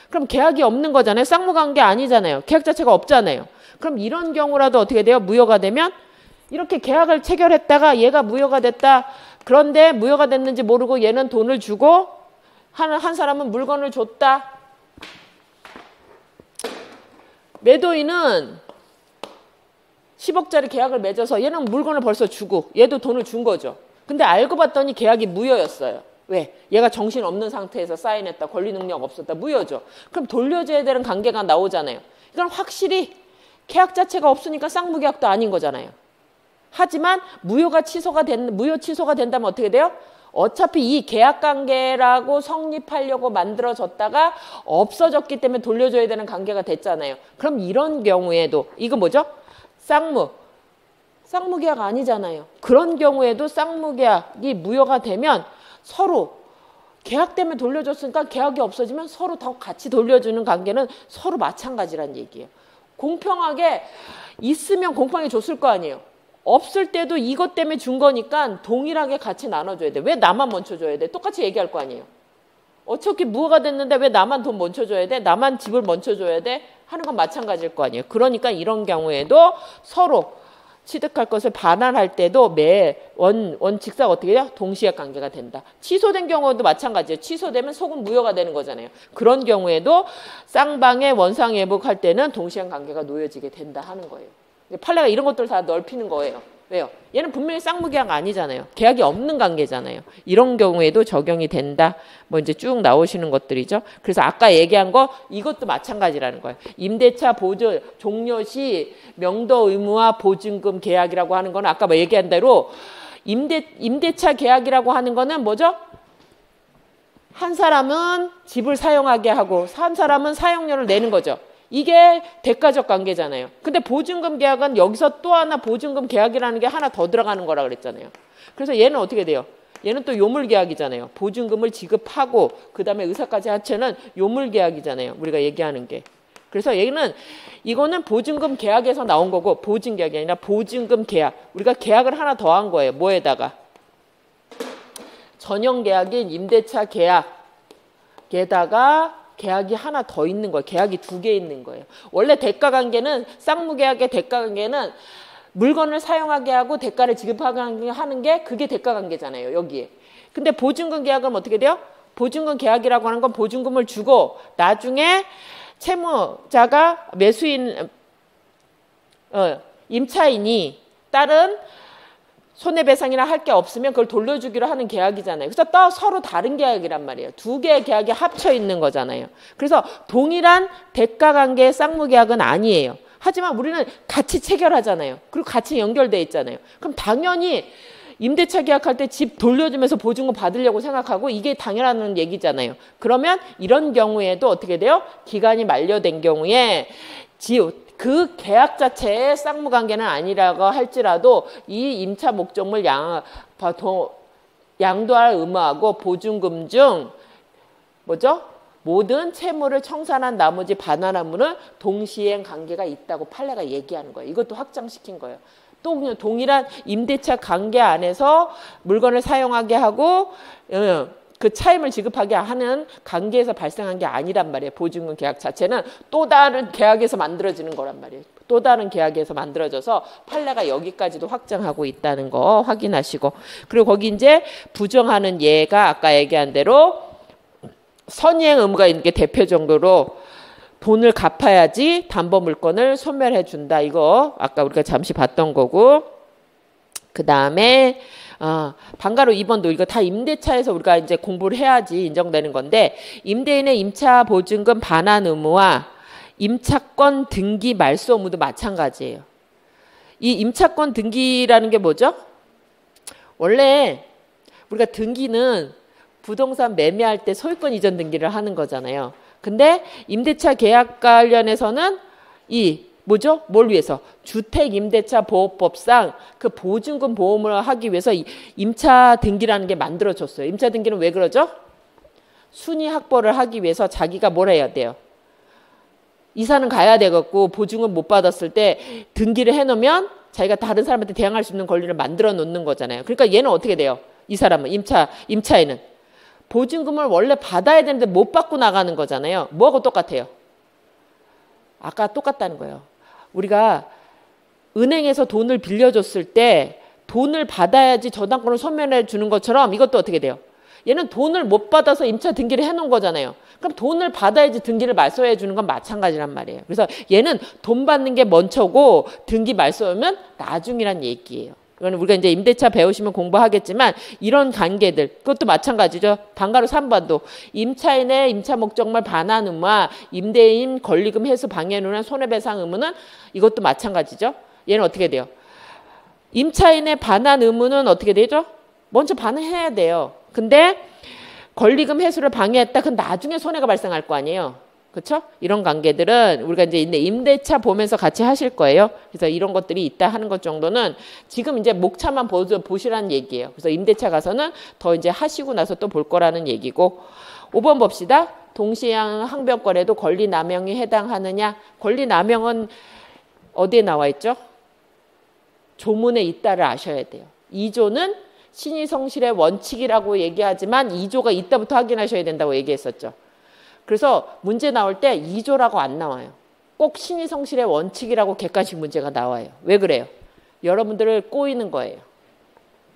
그럼 계약이 없는 거잖아요. 쌍무관계 아니잖아요. 계약 자체가 없잖아요. 그럼 이런 경우라도 어떻게 돼요? 무효가 되면 이렇게 계약을 체결했다가 얘가 무효가 됐다. 그런데 무효가 됐는지 모르고 얘는 돈을 주고 한 사람은 물건을 줬다. 매도인은 10억짜리 계약을 맺어서 얘는 물건을 벌써 주고 얘도 돈을 준 거죠. 근데 알고 봤더니 계약이 무효였어요. 왜? 얘가 정신없는 상태에서 사인했다. 권리 능력 없었다. 무효죠. 그럼 돌려줘야 되는 관계가 나오잖아요. 이건 확실히 계약 자체가 없으니까 쌍무계약도 아닌 거잖아요. 하지만 무효 취소가 된다면 어떻게 돼요? 어차피 이 계약관계라고 성립하려고 만들어졌다가 없어졌기 때문에 돌려줘야 되는 관계가 됐잖아요. 그럼 이런 경우에도 이거 뭐죠? 쌍무계약 아니잖아요. 그런 경우에도 쌍무계약이 무효가 되면 서로 계약 때문에 돌려줬으니까 계약이 없어지면 서로 더 같이 돌려주는 관계는 서로 마찬가지란 얘기예요. 공평하게 있으면 공평하게 줬을 거 아니에요. 없을 때도 이것 때문에 준 거니까 동일하게 같이 나눠줘야 돼. 왜 나만 먼저 줘야 돼? 똑같이 얘기할 거 아니에요. 어차피 무효가 됐는데 왜 나만 돈 먼저 줘야 돼? 나만 집을 먼저 줘야 돼? 하는 건 마찬가지일 거 아니에요. 그러니까 이런 경우에도 서로 취득할 것을 반환할 때도 원칙상 어떻게 돼요? 동시에 관계가 된다. 취소된 경우도 마찬가지예요. 취소되면 속은 무효가 되는 거잖아요. 그런 경우에도 쌍방의 원상회복할 때는 동시에 관계가 놓여지게 된다 하는 거예요. 판례가 이런 것들을 다 넓히는 거예요. 왜요? 얘는 분명히 쌍무계약 아니잖아요. 계약이 없는 관계잖아요. 이런 경우에도 적용이 된다. 뭐 이제 쭉 나오시는 것들이죠. 그래서 아까 얘기한 거 이것도 마찬가지라는 거예요. 임대차 보증 종료 시 명도 의무화 보증금 계약이라고 하는 거는 아까 뭐 얘기한 대로 임대차 계약이라고 하는 거는 뭐죠? 한 사람은 집을 사용하게 하고 한 사람은 사용료를 내는 거죠. 이게 대가적 관계잖아요. 근데 보증금 계약은 여기서 또 하나 보증금 계약이라는 게 하나 더 들어가는 거라 그랬잖아요. 그래서 얘는 어떻게 돼요? 얘는 또 요물 계약이잖아요. 보증금을 지급하고 그다음에 의사까지 합체는 요물 계약이잖아요. 우리가 얘기하는 게. 그래서 이거는 보증금 계약에서 나온 거고 보증 계약이 아니라 보증금 계약. 우리가 계약을 하나 더 한 거예요. 뭐에다가? 전형 계약인 임대차 계약에다가 계약이 하나 더 있는 거예요. 계약이 2개 있는 거예요. 원래 대가관계는 쌍무계약의 대가관계는 물건을 사용하게 하고 대가를 지급하게 하는 게 그게 대가관계잖아요. 여기에. 근데 보증금 계약은 어떻게 돼요? 보증금 계약이라고 하는 건 보증금을 주고 나중에 채무자가 매수인 임차인이 다른 손해배상이나 할 게 없으면 그걸 돌려주기로 하는 계약이잖아요. 그래서 또 서로 다른 계약이란 말이에요. 2개의 계약이 합쳐 있는 거잖아요. 그래서 동일한 대가관계의 쌍무계약은 아니에요. 하지만 우리는 같이 체결하잖아요. 그리고 같이 연결돼 있잖아요. 그럼 당연히 임대차 계약할 때 집 돌려주면서 보증금 받으려고 생각하고 이게 당연한 얘기잖아요. 그러면 이런 경우에도 어떻게 돼요? 기간이 만료된 경우에 그 계약 자체의 쌍무관계는 아니라고 할지라도 이 임차 목적물 양도할 의무하고 보증금 중 뭐죠? 모든 채무를 청산한 나머지 반환한 물은 동시행 관계가 있다고 판례가 얘기하는 거예요. 이것도 확장시킨 거예요. 또 그냥 동일한 임대차 관계 안에서 물건을 사용하게 하고 그 차임을 지급하게 하는 관계에서 발생한 게 아니란 말이에요. 보증금 계약 자체는 또 다른 계약에서 만들어지는 거란 말이에요. 또 다른 계약에서 만들어져서 판례가 여기까지도 확장하고 있다는 거 확인하시고, 그리고 거기 이제 부정하는 예가 아까 얘기한 대로 선이행 의무가 있는 게 대표적으로 돈을 갚아야지 담보 물건을 소멸해 준다. 이거 아까 우리가 잠시 봤던 거고, 그 다음에 방가로 2번도 이거 다 임대차에서 우리가 이제 공부를 해야지 인정되는 건데, 임대인의 임차 보증금 반환 의무와 임차권 등기 말소 의무도 마찬가지예요. 이 임차권 등기라는 게 뭐죠? 원래 우리가 등기는 부동산 매매할 때 소유권 이전 등기를 하는 거잖아요. 근데 임대차 계약 관련해서는 뭐죠? 뭘 위해서? 주택임대차 보호법상 그 보증금 보험을 하기 위해서 임차 등기라는 게 만들어졌어요. 임차 등기는 왜 그러죠? 순위 확보를 하기 위해서 자기가 뭘 해야 돼요? 이사는 가야 되겠고 보증금 못 받았을 때 등기를 해놓으면 자기가 다른 사람한테 대항할 수 있는 권리를 만들어 놓는 거잖아요. 그러니까 얘는 어떻게 돼요? 이 사람은 임차에는 보증금을 원래 받아야 되는데 못 받고 나가는 거잖아요. 뭐하고 똑같아요? 아까 똑같다는 거예요. 우리가 은행에서 돈을 빌려줬을 때 돈을 받아야지 저당권을 소멸해 주는 것처럼 이것도 어떻게 돼요? 얘는 돈을 못 받아서 임차 등기를 해놓은 거잖아요. 그럼 돈을 받아야지 등기를 말소해 주는 건 마찬가지란 말이에요. 그래서 얘는 돈 받는 게 먼저고 등기 말소하면 나중이란 얘기예요. 이건 우리가 이제 임대차 배우시면 공부하겠지만 이런 관계들 그것도 마찬가지죠. 방가로 3번도 임차인의 임차 목적물 반환 의무와 임대인 권리금 회수 방해에 의한 손해배상 의무는 이것도 마찬가지죠. 얘는 어떻게 돼요? 임차인의 반환 의무는 어떻게 되죠? 먼저 반환해야 돼요. 근데 권리금 회수를 방해했다. 그럼 나중에 손해가 발생할 거 아니에요. 그렇죠? 이런 관계들은 우리가 이제 임대차 보면서 같이 하실 거예요. 그래서 이런 것들이 있다 하는 것 정도는 지금 이제 목차만 보시라는 얘기예요. 그래서 임대차 가서는 더 이제 하시고 나서 또 볼 거라는 얘기고. 5번 봅시다. 동시행 항변권에도 권리 남용이 해당하느냐? 권리 남용은 어디에 나와 있죠? 조문에 있다를 아셔야 돼요. 2조는 신의성실의 원칙이라고 얘기하지만 2조가 있다부터 확인하셔야 된다고 얘기했었죠. 그래서 문제 나올 때 2조라고 안 나와요. 꼭 신의성실의 원칙이라고 객관식 문제가 나와요. 왜 그래요? 여러분들을 꼬이는 거예요.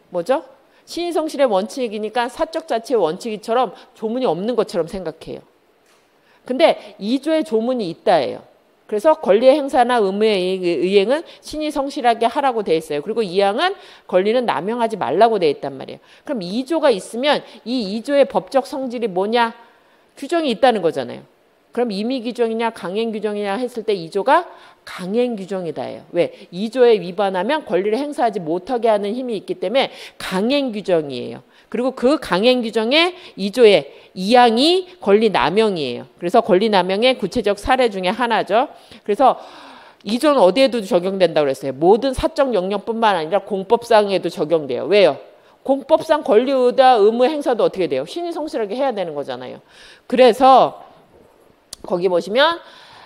뭐죠? 신의성실의 원칙이니까 사적 자체의 원칙이처럼 조문이 없는 것처럼 생각해요. 근데 2조에 조문이 있다예요. 그래서 권리의 행사나 의무의 이행은 신의성실하게 하라고 돼 있어요. 그리고 2항은 권리는 남용하지 말라고 돼 있단 말이에요. 그럼 2조가 있으면 이 2조의 법적 성질이 뭐냐? 규정이 있다는 거잖아요. 그럼 임의 규정이냐 강행 규정이냐 했을 때 2조가 강행 규정이다예요. 왜? 2조에 위반하면 권리를 행사하지 못하게 하는 힘이 있기 때문에 강행 규정이에요. 그리고 그 강행 규정의 2조의 2항이 권리 남용이에요. 그래서 권리 남용의 구체적 사례 중에 하나죠. 그래서 2조는 어디에도 적용된다고 그랬어요. 모든 사적 영역뿐만 아니라 공법상에도 적용돼요. 왜요? 공법상 권리의다 의무 행사도 어떻게 돼요? 신의성실하게 해야 되는 거잖아요. 그래서 거기 보시면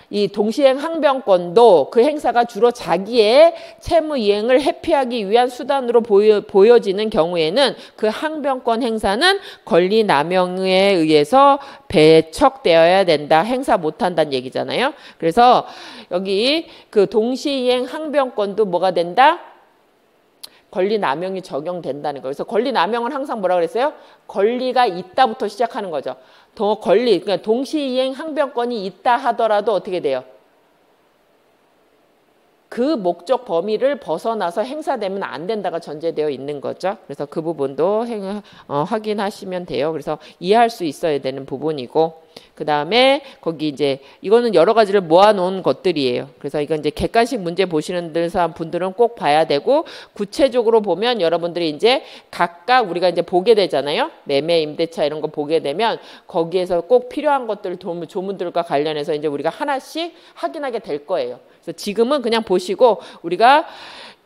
이 동시행 항변권도 그 행사가 주로 자기의 채무 이행을 회피하기 위한 수단으로 보여지는 경우에는 그 항변권 행사는 권리 남용에 의해서 배척되어야 된다. 행사 못한다는 얘기잖아요. 그래서 여기 그 동시이행 항변권도 뭐가 된다? 권리 남용이 적용된다는 거예요. 그래서 권리 남용은 항상 뭐라 그랬어요? 권리가 있다부터 시작하는 거죠. 더 권리, 그러니까 동시이행 항변권이 있다 하더라도 어떻게 돼요? 그 목적 범위를 벗어나서 행사되면 안 된다가 전제되어 있는 거죠. 그래서 그 부분도 확인하시면 돼요. 그래서 이해할 수 있어야 되는 부분이고. 그 다음에 거기 이제 이거는 여러 가지를 모아놓은 것들이에요. 그래서 이건 이제 객관식 문제 보시는 분들은 꼭 봐야 되고, 구체적으로 보면 여러분들이 이제 각각 우리가 이제 보게 되잖아요. 매매, 임대차 이런 거 보게 되면 거기에서 꼭 필요한 것들 조문들과 관련해서 이제 우리가 하나씩 확인하게 될 거예요. 그래서 지금은 그냥 보시고 우리가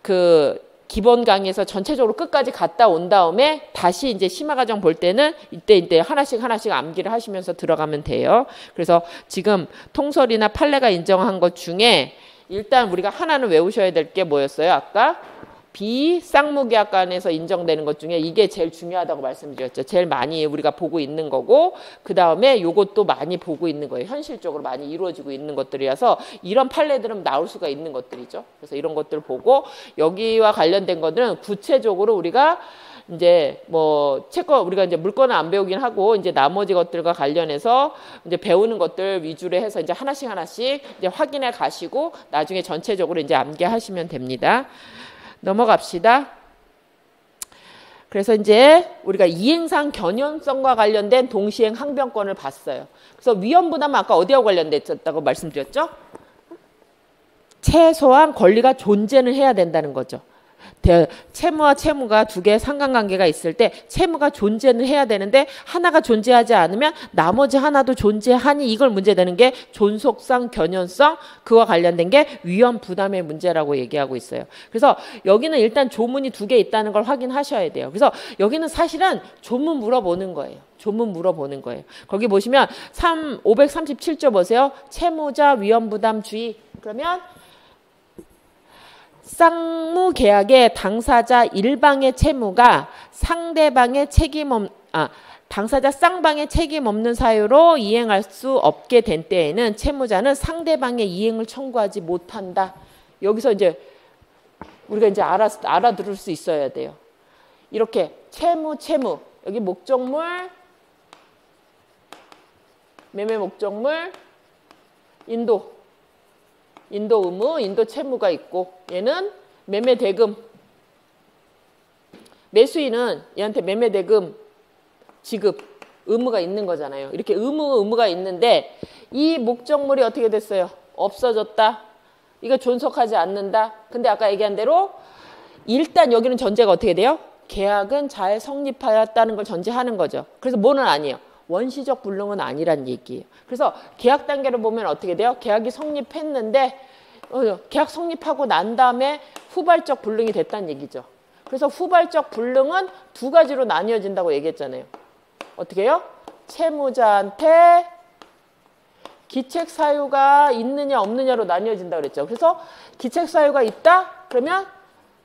그 기본 강의에서 전체적으로 끝까지 갔다 온 다음에 다시 이제 심화과정 볼 때는 이때 하나씩 암기를 하시면서 들어가면 돼요. 그래서 지금 통설이나 판례가 인정한 것 중에 일단 우리가 하나는 외우셔야 될 게 뭐였어요? 아까 비쌍무계약관에서 인정되는 것 중에 이게 제일 중요하다고 말씀드렸죠. 제일 많이 우리가 보고 있는 거고, 그 다음에 요것도 많이 보고 있는 거예요. 현실적으로 많이 이루어지고 있는 것들이라서 이런 판례들은 나올 수가 있는 것들이죠. 그래서 이런 것들 보고 여기와 관련된 것들은 구체적으로 우리가 이제 뭐 채권 우리가 이제 물건은 안 배우긴 하고 이제 나머지 것들과 관련해서 이제 배우는 것들 위주로 해서 이제 하나씩 이제 확인해 가시고 나중에 전체적으로 이제 암기하시면 됩니다. 넘어갑시다. 그래서 이제 우리가 이행상 견연성과 관련된 동시행 항변권을 봤어요. 그래서 위험부담은 아까 어디하고 관련됐다고 말씀드렸죠? 최소한 권리가 존재는 해야 된다는 거죠. 채무와 채무가 두 개의 상관관계가 있을 때 채무가 존재는 해야 되는데 하나가 존재하지 않으면 나머지 하나도 존재하니 이걸 문제되는 게 존속상, 견연성, 그와 관련된 게 위험 부담의 문제라고 얘기하고 있어요. 그래서 여기는 일단 조문이 두 개 있다는 걸 확인하셔야 돼요. 그래서 여기는 사실은 조문 물어보는 거예요. 조문 물어보는 거예요. 거기 보시면 537조 보세요. 채무자 위험 부담 주의. 그러면 쌍무계약의 당사자 일방의 채무가 상대방의 당사자 쌍방의 책임 없는 사유로 이행할 수 없게 된 때에는 채무자는 상대방의 이행을 청구하지 못한다. 여기서 이제 우리가 이제 알아들을 수 있어야 돼요. 이렇게 채무 여기 목적물, 매매 목적물, 인도 의무, 인도 채무가 있고 얘는 매매 대금. 매수인은 얘한테 매매 대금 지급 의무가 있는 거잖아요. 이렇게 의무가 있는데 이 목적물이 어떻게 됐어요? 없어졌다. 이거 존속하지 않는다. 근데 아까 얘기한 대로 일단 여기는 전제가 어떻게 돼요? 계약은 잘 성립하였다는 걸 전제하는 거죠. 그래서 뭐는 아니에요? 원시적 불능은 아니란 얘기예요. 그래서 계약 단계를 보면 어떻게 돼요? 계약이 성립했는데 계약 성립하고 난 다음에 후발적 불능이 됐다는 얘기죠. 그래서 후발적 불능은 두 가지로 나뉘어진다고 얘기했잖아요. 어떻게 해요? 채무자한테 기책 사유가 있느냐 없느냐로 나뉘어진다고 그랬죠. 그래서 기책 사유가 있다? 그러면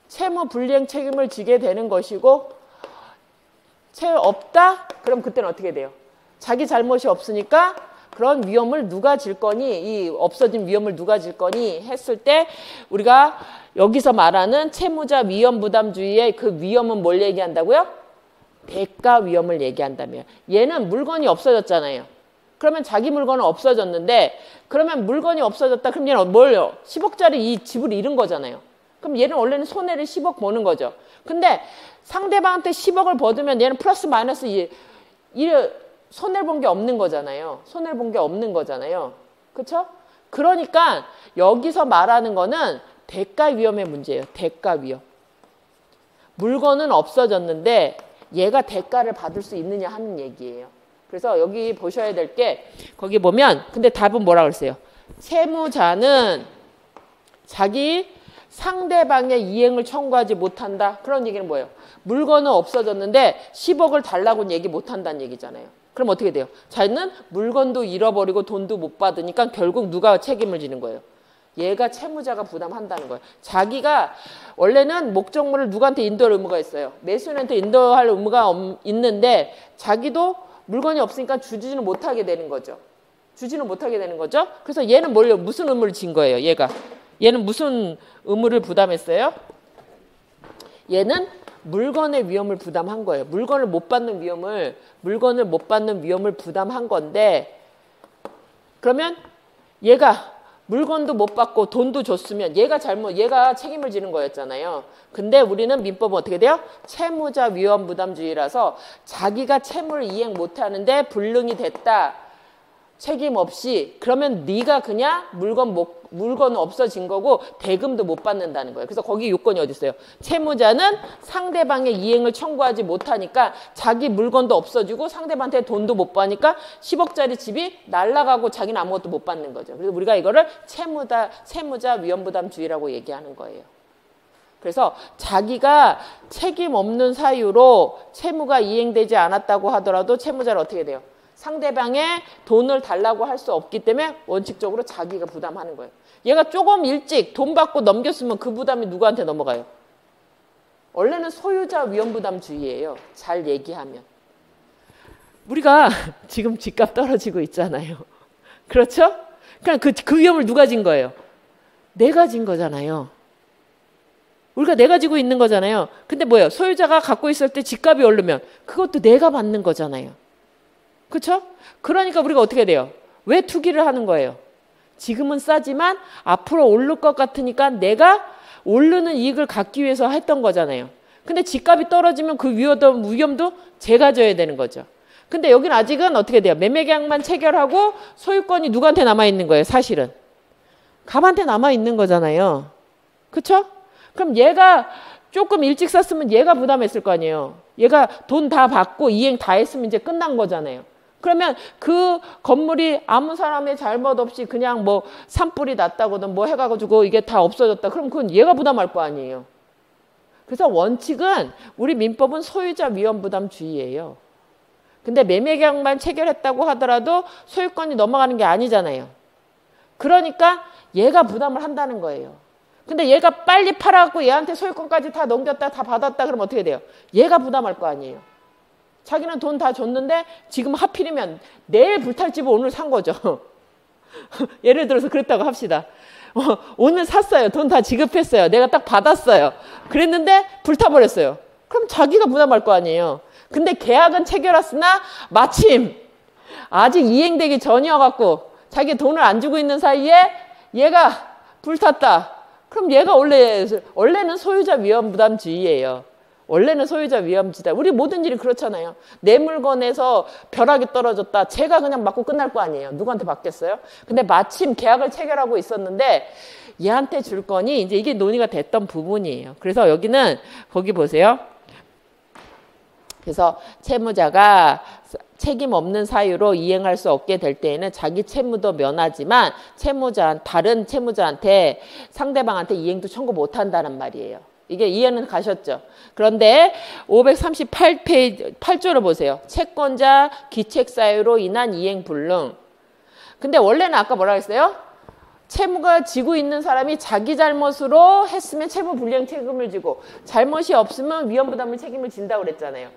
채무 불이행 책임을 지게 되는 것이고 없다? 그럼 그때는 어떻게 돼요? 자기 잘못이 없으니까 그런 위험을 누가 질 거니, 이 없어진 위험을 누가 질 거니 했을 때 우리가 여기서 말하는 채무자 위험 부담주의의 그 위험은 뭘 얘기한다고요? 대가 위험을 얘기한다며. 얘는 물건이 없어졌잖아요. 그러면 자기 물건은 없어졌는데 그러면 물건이 없어졌다. 그럼 얘는 뭘요? 10억짜리 이 집을 잃은 거잖아요. 그럼 얘는 원래는 손해를 10억 보는 거죠. 근데 상대방한테 10억을 받으면 얘는 플러스 마이너스 손해를 본 게 없는 거잖아요. 손해를 본 게 없는 거잖아요. 그렇죠? 그러니까 여기서 말하는 거는 대가 위험의 문제예요. 대가 위험. 물건은 없어졌는데 얘가 대가를 받을 수 있느냐 하는 얘기예요. 그래서 여기 보셔야 될 게 거기 보면 근데 답은 뭐라고 그랬어요? 채무자는 자기 상대방의 이행을 청구하지 못한다. 그런 얘기는 뭐예요? 물건은 없어졌는데 10억을 달라고는 얘기 못한다는 얘기잖아요. 그럼 어떻게 돼요? 자기는 물건도 잃어버리고 돈도 못 받으니까 결국 누가 책임을 지는 거예요? 얘가 채무자가 부담한다는 거예요. 자기가 원래는 목적물을 누구한테 인도할 의무가 있어요. 매수인한테 인도할 의무가 있는데 자기도 물건이 없으니까 주지는 못하게 되는 거죠. 주지는 못하게 되는 거죠. 그래서 얘는 무슨 의무를 진 거예요? 얘는 무슨 의무를 부담했어요? 얘는 물건의 위험을 부담한 거예요. 물건을 못 받는 위험을 부담한 건데 그러면 얘가 물건도 못 받고 돈도 줬으면 얘가 책임을 지는 거였잖아요. 근데 우리는 민법은 어떻게 돼요? 채무자 위험 부담주의라서 자기가 채무를 이행 못 하는데 불능이 됐다. 책임 없이 그러면 네가 그냥 물건 없어진 거고 대금도 못 받는다는 거예요. 그래서 거기 요건이 어디 있어요? 채무자는 상대방의 이행을 청구하지 못하니까 자기 물건도 없어지고 상대방한테 돈도 못 받으니까 10억짜리 집이 날아가고 자기는 아무것도 못 받는 거죠. 그래서 우리가 이거를 채무자 위험부담주의라고 얘기하는 거예요. 그래서 자기가 책임 없는 사유로 채무가 이행되지 않았다고 하더라도 채무자를 어떻게 돼요? 상대방의 돈을 달라고 할 수 없기 때문에 원칙적으로 자기가 부담하는 거예요. 얘가 조금 일찍 돈 받고 넘겼으면 그 부담이 누구한테 넘어가요? 원래는 소유자 위험부담주의예요. 잘 얘기하면. 우리가 지금 집값 떨어지고 있잖아요. 그렇죠? 그냥 그 위험을 누가 진 거예요? 내가 진 거잖아요. 우리가 내가 지고 있는 거잖아요. 근데 뭐예요? 소유자가 갖고 있을 때 집값이 오르면 그것도 내가 받는 거잖아요. 그렇죠? 그러니까 우리가 어떻게 돼요? 왜 투기를 하는 거예요? 지금은 싸지만 앞으로 오를 것 같으니까 내가 오르는 이익을 갖기 위해서 했던 거잖아요. 근데 집값이 떨어지면 그 위험도 제가 져야 되는 거죠. 근데 여기는 아직은 어떻게 돼요? 매매계약만 체결하고 소유권이 누구한테 남아있는 거예요? 사실은. 갑한테 남아있는 거잖아요. 그렇죠? 그럼 얘가 조금 일찍 샀으면 얘가 부담했을 거 아니에요. 얘가 돈 다 받고 이행 다 했으면 이제 끝난 거잖아요. 그러면 그 건물이 아무 사람의 잘못 없이 그냥 뭐 산불이 났다거든 뭐 해가지고 이게 다 없어졌다. 그럼 그건 얘가 부담할 거 아니에요. 그래서 원칙은 우리 민법은 소유자 위험부담주의예요. 근데 매매계약만 체결했다고 하더라도 소유권이 넘어가는 게 아니잖아요. 그러니까 얘가 부담을 한다는 거예요. 근데 얘가 빨리 팔아갖고 얘한테 소유권까지 다 넘겼다 다 받았다 그러면 어떻게 돼요? 얘가 부담할 거 아니에요. 자기는 돈 다 줬는데 지금 하필이면 내일 불탈 집을 오늘 산 거죠. 예를 들어서 그랬다고 합시다. 오늘 샀어요. 돈 다 지급했어요. 내가 딱 받았어요. 그랬는데 불타버렸어요. 그럼 자기가 부담할 거 아니에요. 근데 계약은 체결했으나 마침 아직 이행되기 전이어갖고 자기 돈을 안 주고 있는 사이에 얘가 불탔다. 그럼 얘가 원래는 소유자 위험부담주의예요. 원래는 소유자 위험지다. 우리 모든 일이 그렇잖아요. 내 물건에서 벼락이 떨어졌다. 제가 그냥 맞고 끝날 거 아니에요. 누구한테 받겠어요? 근데 마침 계약을 체결하고 있었는데 얘한테 줄 거니 이제 이게 논의가 됐던 부분이에요. 그래서 여기는 거기 보세요. 그래서 채무자가 책임 없는 사유로 이행할 수 없게 될 때에는 자기 채무도 면하지만 다른 채무자한테 상대방한테 이행도 청구 못 한다는 말이에요. 이게 이해는 가셨죠? 그런데 538페이지 8조를 보세요. 채권자 기책 사유로 인한 이행 불능. 근데 원래는 아까 뭐라 했어요? 채무가 지고 있는 사람이 자기 잘못으로 했으면 채무 불이행 책임을 지고 잘못이 없으면 위험부담을 책임을 진다고 그랬잖아요.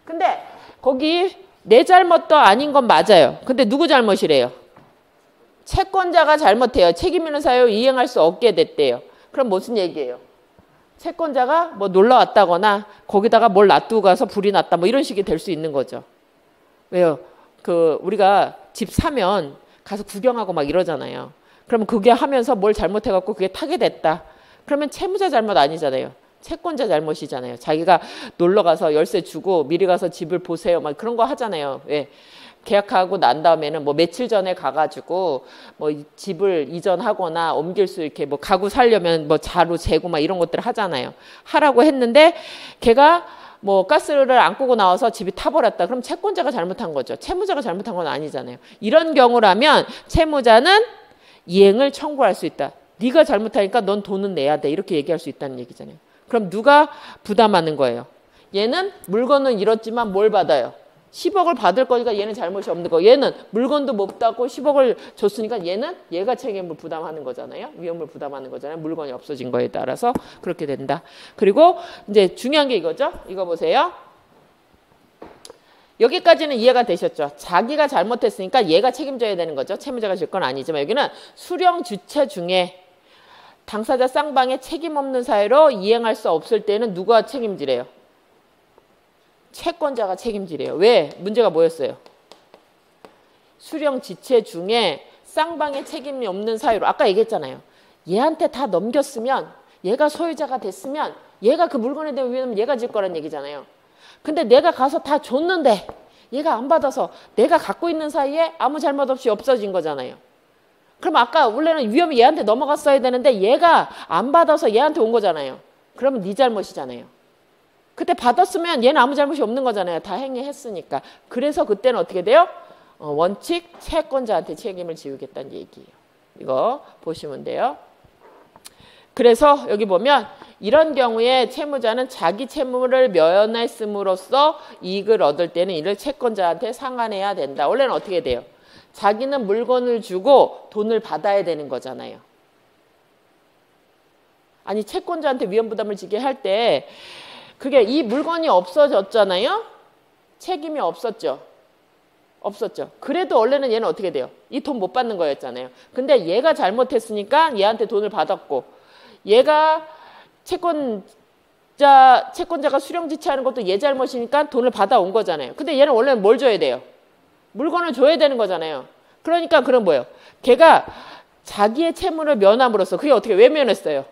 근데 거기 내 잘못도 아닌 건 맞아요. 근데 누구 잘못이래요? 채권자가 잘못해요. 책임 있는 사유 이행할 수 없게 됐대요. 그럼 무슨 얘기예요? 채권자가 뭐 놀러 왔다거나 거기다가 뭘 놔두고 가서 불이 났다 뭐 이런 식이 될 수 있는 거죠. 왜요? 우리가 집 사면 가서 구경하고 막 이러잖아요. 그러면 그게 하면서 뭘 잘못해갖고 그게 타게 됐다. 그러면 채무자 잘못 아니잖아요. 채권자 잘못이잖아요. 자기가 놀러 가서 열쇠 주고 미리 가서 집을 보세요. 막 그런 거 하잖아요. 왜? 계약하고 난 다음에는 뭐 며칠 전에 가가지고 뭐 집을 이전하거나 옮길 수 이렇게 뭐 가구 살려면 뭐 자루 재고 막 이런 것들 하잖아요. 하라고 했는데 걔가 뭐 가스를 안 끄고 나와서 집이 타버렸다. 그럼 채권자가 잘못한 거죠. 채무자가 잘못한 건 아니잖아요. 이런 경우라면 채무자는 이행을 청구할 수 있다. 네가 잘못하니까 넌 돈은 내야 돼. 이렇게 얘기할 수 있다는 얘기잖아요. 그럼 누가 부담하는 거예요? 얘는 물건은 잃었지만 뭘 받아요? 10억을 받을 거니까 얘는 잘못이 없는 거. 얘는 물건도 못 받고 10억을 줬으니까 얘가 책임을 부담하는 거잖아요. 위험을 부담하는 거잖아요. 물건이 없어진 거에 따라서 그렇게 된다. 그리고 이제 중요한 게 이거죠. 이거 보세요. 여기까지는 이해가 되셨죠? 자기가 잘못했으니까 얘가 책임져야 되는 거죠. 채무자가 질 건 아니지만 여기는 수령 주체 중에 당사자 쌍방의 책임 없는 사유로 이행할 수 없을 때는 누가 책임지래요? 채권자가 책임지래요. 왜? 문제가 뭐였어요? 수령 지체 중에 쌍방의 책임이 없는 사유로 아까 얘기했잖아요. 얘한테 다 넘겼으면 얘가 소유자가 됐으면 얘가 그 물건에 대한 위험은 얘가 질 거란 얘기잖아요. 근데 내가 가서 다 줬는데 얘가 안 받아서 내가 갖고 있는 사이에 아무 잘못 없이 없어진 거잖아요. 그럼 아까 원래는 위험이 얘한테 넘어갔어야 되는데 얘가 안 받아서 얘한테 온 거잖아요. 그러면 네 잘못이잖아요. 그때 받았으면 얘는 아무 잘못이 없는 거잖아요. 다 행위했으니까. 그래서 그때는 어떻게 돼요? 원칙 채권자한테 책임을 지우겠다는 얘기예요. 이거 보시면 돼요. 그래서 여기 보면 이런 경우에 채무자는 자기 채무를 면했음으로써 이익을 얻을 때는 이를 채권자한테 상환해야 된다. 원래는 어떻게 돼요? 자기는 물건을 주고 돈을 받아야 되는 거잖아요. 아니 채권자한테 위험부담을 지게 할 때 그게 이 물건이 없어졌잖아요. 책임이 없었죠. 없었죠. 그래도 원래는 얘는 어떻게 돼요? 이 돈 못 받는 거였잖아요. 근데 얘가 잘못했으니까 얘한테 돈을 받았고 얘가 채권자가 수령지체하는 것도 얘 잘못이니까 돈을 받아온 거잖아요. 근데 얘는 원래는 뭘 줘야 돼요? 물건을 줘야 되는 거잖아요. 그러니까 그럼 뭐예요? 걔가 자기의 채무를 면함으로써 그게 어떻게 왜 면했어요?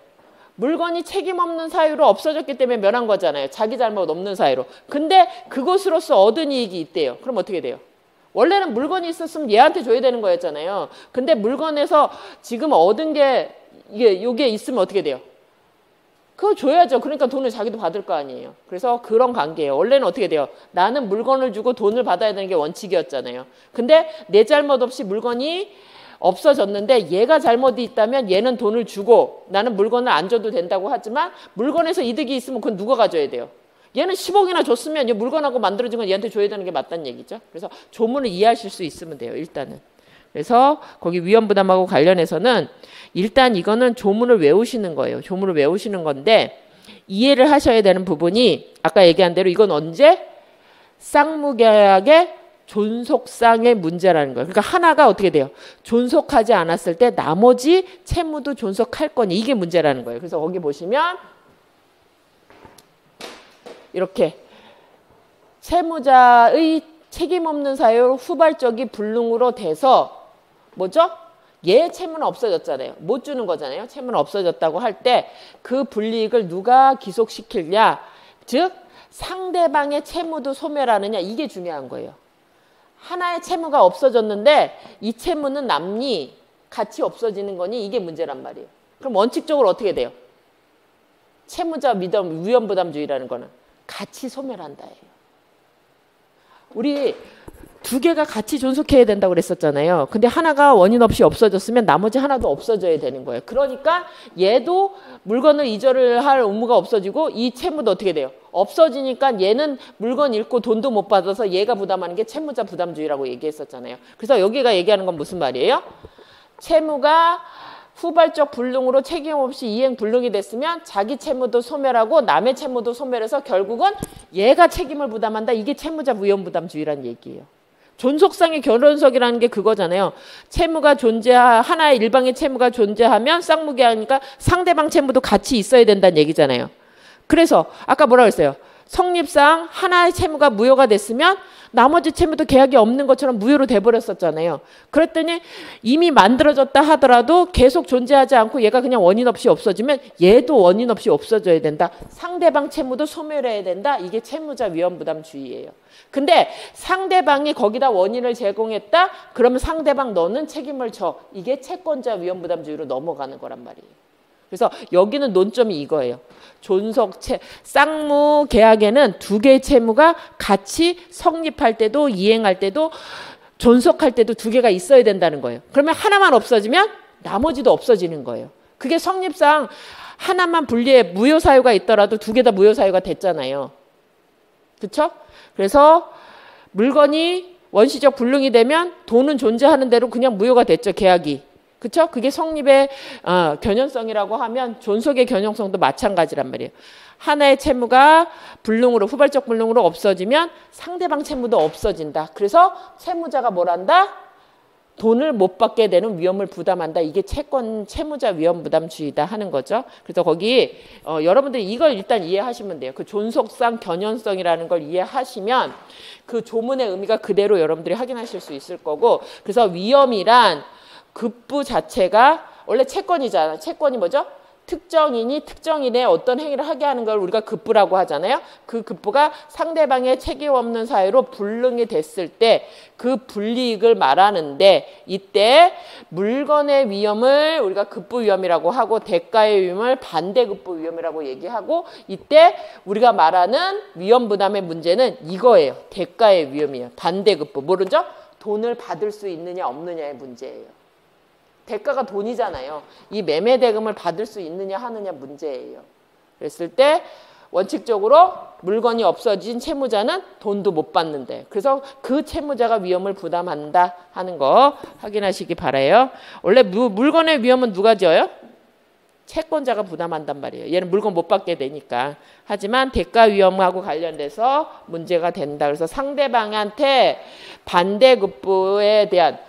물건이 책임 없는 사유로 없어졌기 때문에 면한 거잖아요. 자기 잘못 없는 사유로. 근데 그것으로서 얻은 이익이 있대요. 그럼 어떻게 돼요? 원래는 물건이 있었으면 얘한테 줘야 되는 거였잖아요. 근데 물건에서 지금 얻은 게 이게 있으면 어떻게 돼요? 그거 줘야죠. 그러니까 돈을 자기도 받을 거 아니에요. 그래서 그런 관계예요. 원래는 어떻게 돼요? 나는 물건을 주고 돈을 받아야 되는 게 원칙이었잖아요. 근데 내 잘못 없이 물건이 없어졌는데 얘가 잘못이 있다면 얘는 돈을 주고 나는 물건을 안 줘도 된다고 하지만 물건에서 이득이 있으면 그건 누가 가져야 돼요? 얘는 10억이나 줬으면 이 물건하고 만들어진 건 얘한테 줘야 되는 게 맞다는 얘기죠. 그래서 조문을 이해하실 수 있으면 돼요. 일단은. 그래서 거기 위험부담하고 관련해서는 일단 이거는 조문을 외우시는 거예요. 조문을 외우시는 건데 이해를 하셔야 되는 부분이 아까 얘기한 대로 이건 언제? 쌍무계약의 존속상의 문제라는 거예요. 그러니까 하나가 어떻게 돼요? 존속하지 않았을 때 나머지 채무도 존속할 거니 이게 문제라는 거예요. 그래서 거기 보시면 이렇게 채무자의 책임 없는 사유 후발적이 불능으로 돼서 뭐죠? 얘 채무는 없어졌잖아요. 못 주는 거잖아요. 채무는 없어졌다고 할 때 그 불이익을 누가 기속시키냐? 즉 상대방의 채무도 소멸하느냐 이게 중요한 거예요. 하나의 채무가 없어졌는데 이 채무는 남니 같이 없어지는 거니 이게 문제란 말이에요. 그럼 원칙적으로 어떻게 돼요? 채무자 위험부담주의라는 거는 같이 소멸한다예요. 우리 두 개가 같이 존속해야 된다고 그랬었잖아요. 근데 하나가 원인 없이 없어졌으면 나머지 하나도 없어져야 되는 거예요. 그러니까 얘도 물건을 이전을 할 의무가 없어지고 이 채무도 어떻게 돼요? 없어지니까 얘는 물건 잃고 돈도 못 받아서 얘가 부담하는 게 채무자 부담주의라고 얘기했었잖아요. 그래서 여기가 얘기하는 건 무슨 말이에요? 채무가 후발적 불능으로 책임 없이 이행 불능이 됐으면 자기 채무도 소멸하고 남의 채무도 소멸해서 결국은 얘가 책임을 부담한다. 이게 채무자 위험부담주의라는 얘기예요. 존속상의 결혼석이라는 게 그거잖아요. 채무가 하나의 일방의 채무가 존재하면 쌍무계약이니까 상대방 채무도 같이 있어야 된다는 얘기잖아요. 그래서 아까 뭐라고 했어요? 성립상 하나의 채무가 무효가 됐으면 나머지 채무도 계약이 없는 것처럼 무효로 돼버렸었잖아요. 그랬더니 이미 만들어졌다 하더라도 계속 존재하지 않고 얘가 그냥 원인 없이 없어지면 얘도 원인 없이 없어져야 된다. 상대방 채무도 소멸해야 된다. 이게 채무자 위험부담주의예요. 근데 상대방이 거기다 원인을 제공했다? 그러면 상대방 너는 책임을 져. 이게 채권자 위험부담주의로 넘어가는 거란 말이에요. 그래서 여기는 논점이 이거예요. 쌍무 계약에는 두 개의 채무가 같이 성립할 때도 이행할 때도 존속할 때도 두 개가 있어야 된다는 거예요. 그러면 하나만 없어지면 나머지도 없어지는 거예요. 그게 성립상 하나만 분리해 무효 사유가 있더라도 두 개 다 무효 사유가 됐잖아요. 그렇죠? 그래서 물건이 원시적 불능이 되면 돈은 존재하는 대로 그냥 무효가 됐죠. 계약이. 그렇죠? 그게 성립의 견연성이라고 하면 존속의 견연성도 마찬가지란 말이에요. 하나의 채무가 불능으로 후발적 불능으로 없어지면 상대방 채무도 없어진다. 그래서 채무자가 뭘 한다? 돈을 못 받게 되는 위험을 부담한다. 이게 채무자 위험부담주의다 하는 거죠. 그래서 거기 여러분들이 이걸 일단 이해하시면 돼요. 그 존속상 견연성이라는 걸 이해하시면 그 조문의 의미가 그대로 여러분들이 확인하실 수 있을 거고, 그래서 위험이란 급부 자체가 원래 채권이잖아. 채권이 뭐죠? 특정인이 특정인의 어떤 행위를 하게 하는 걸 우리가 급부라고 하잖아요. 그 급부가 상대방의 책임 없는 사유로 불능이 됐을 때 그 불이익을 말하는데, 이때 물건의 위험을 우리가 급부 위험이라고 하고 대가의 위험을 반대 급부 위험이라고 얘기하고, 이때 우리가 말하는 위험 부담의 문제는 이거예요. 대가의 위험이에요. 반대 급부. 모르죠? 돈을 받을 수 있느냐 없느냐의 문제예요. 대가가 돈이잖아요. 이 매매 대금을 받을 수 있느냐 하느냐 문제예요. 그랬을 때 원칙적으로 물건이 없어진 채무자는 돈도 못 받는데, 그래서 그 채무자가 위험을 부담한다 하는 거 확인하시기 바라요. 원래 물건의 위험은 누가 져요? 채권자가 부담한단 말이에요. 얘는 물건 못 받게 되니까. 하지만 대가 위험하고 관련돼서 문제가 된다. 그래서 상대방한테 반대급부에 대한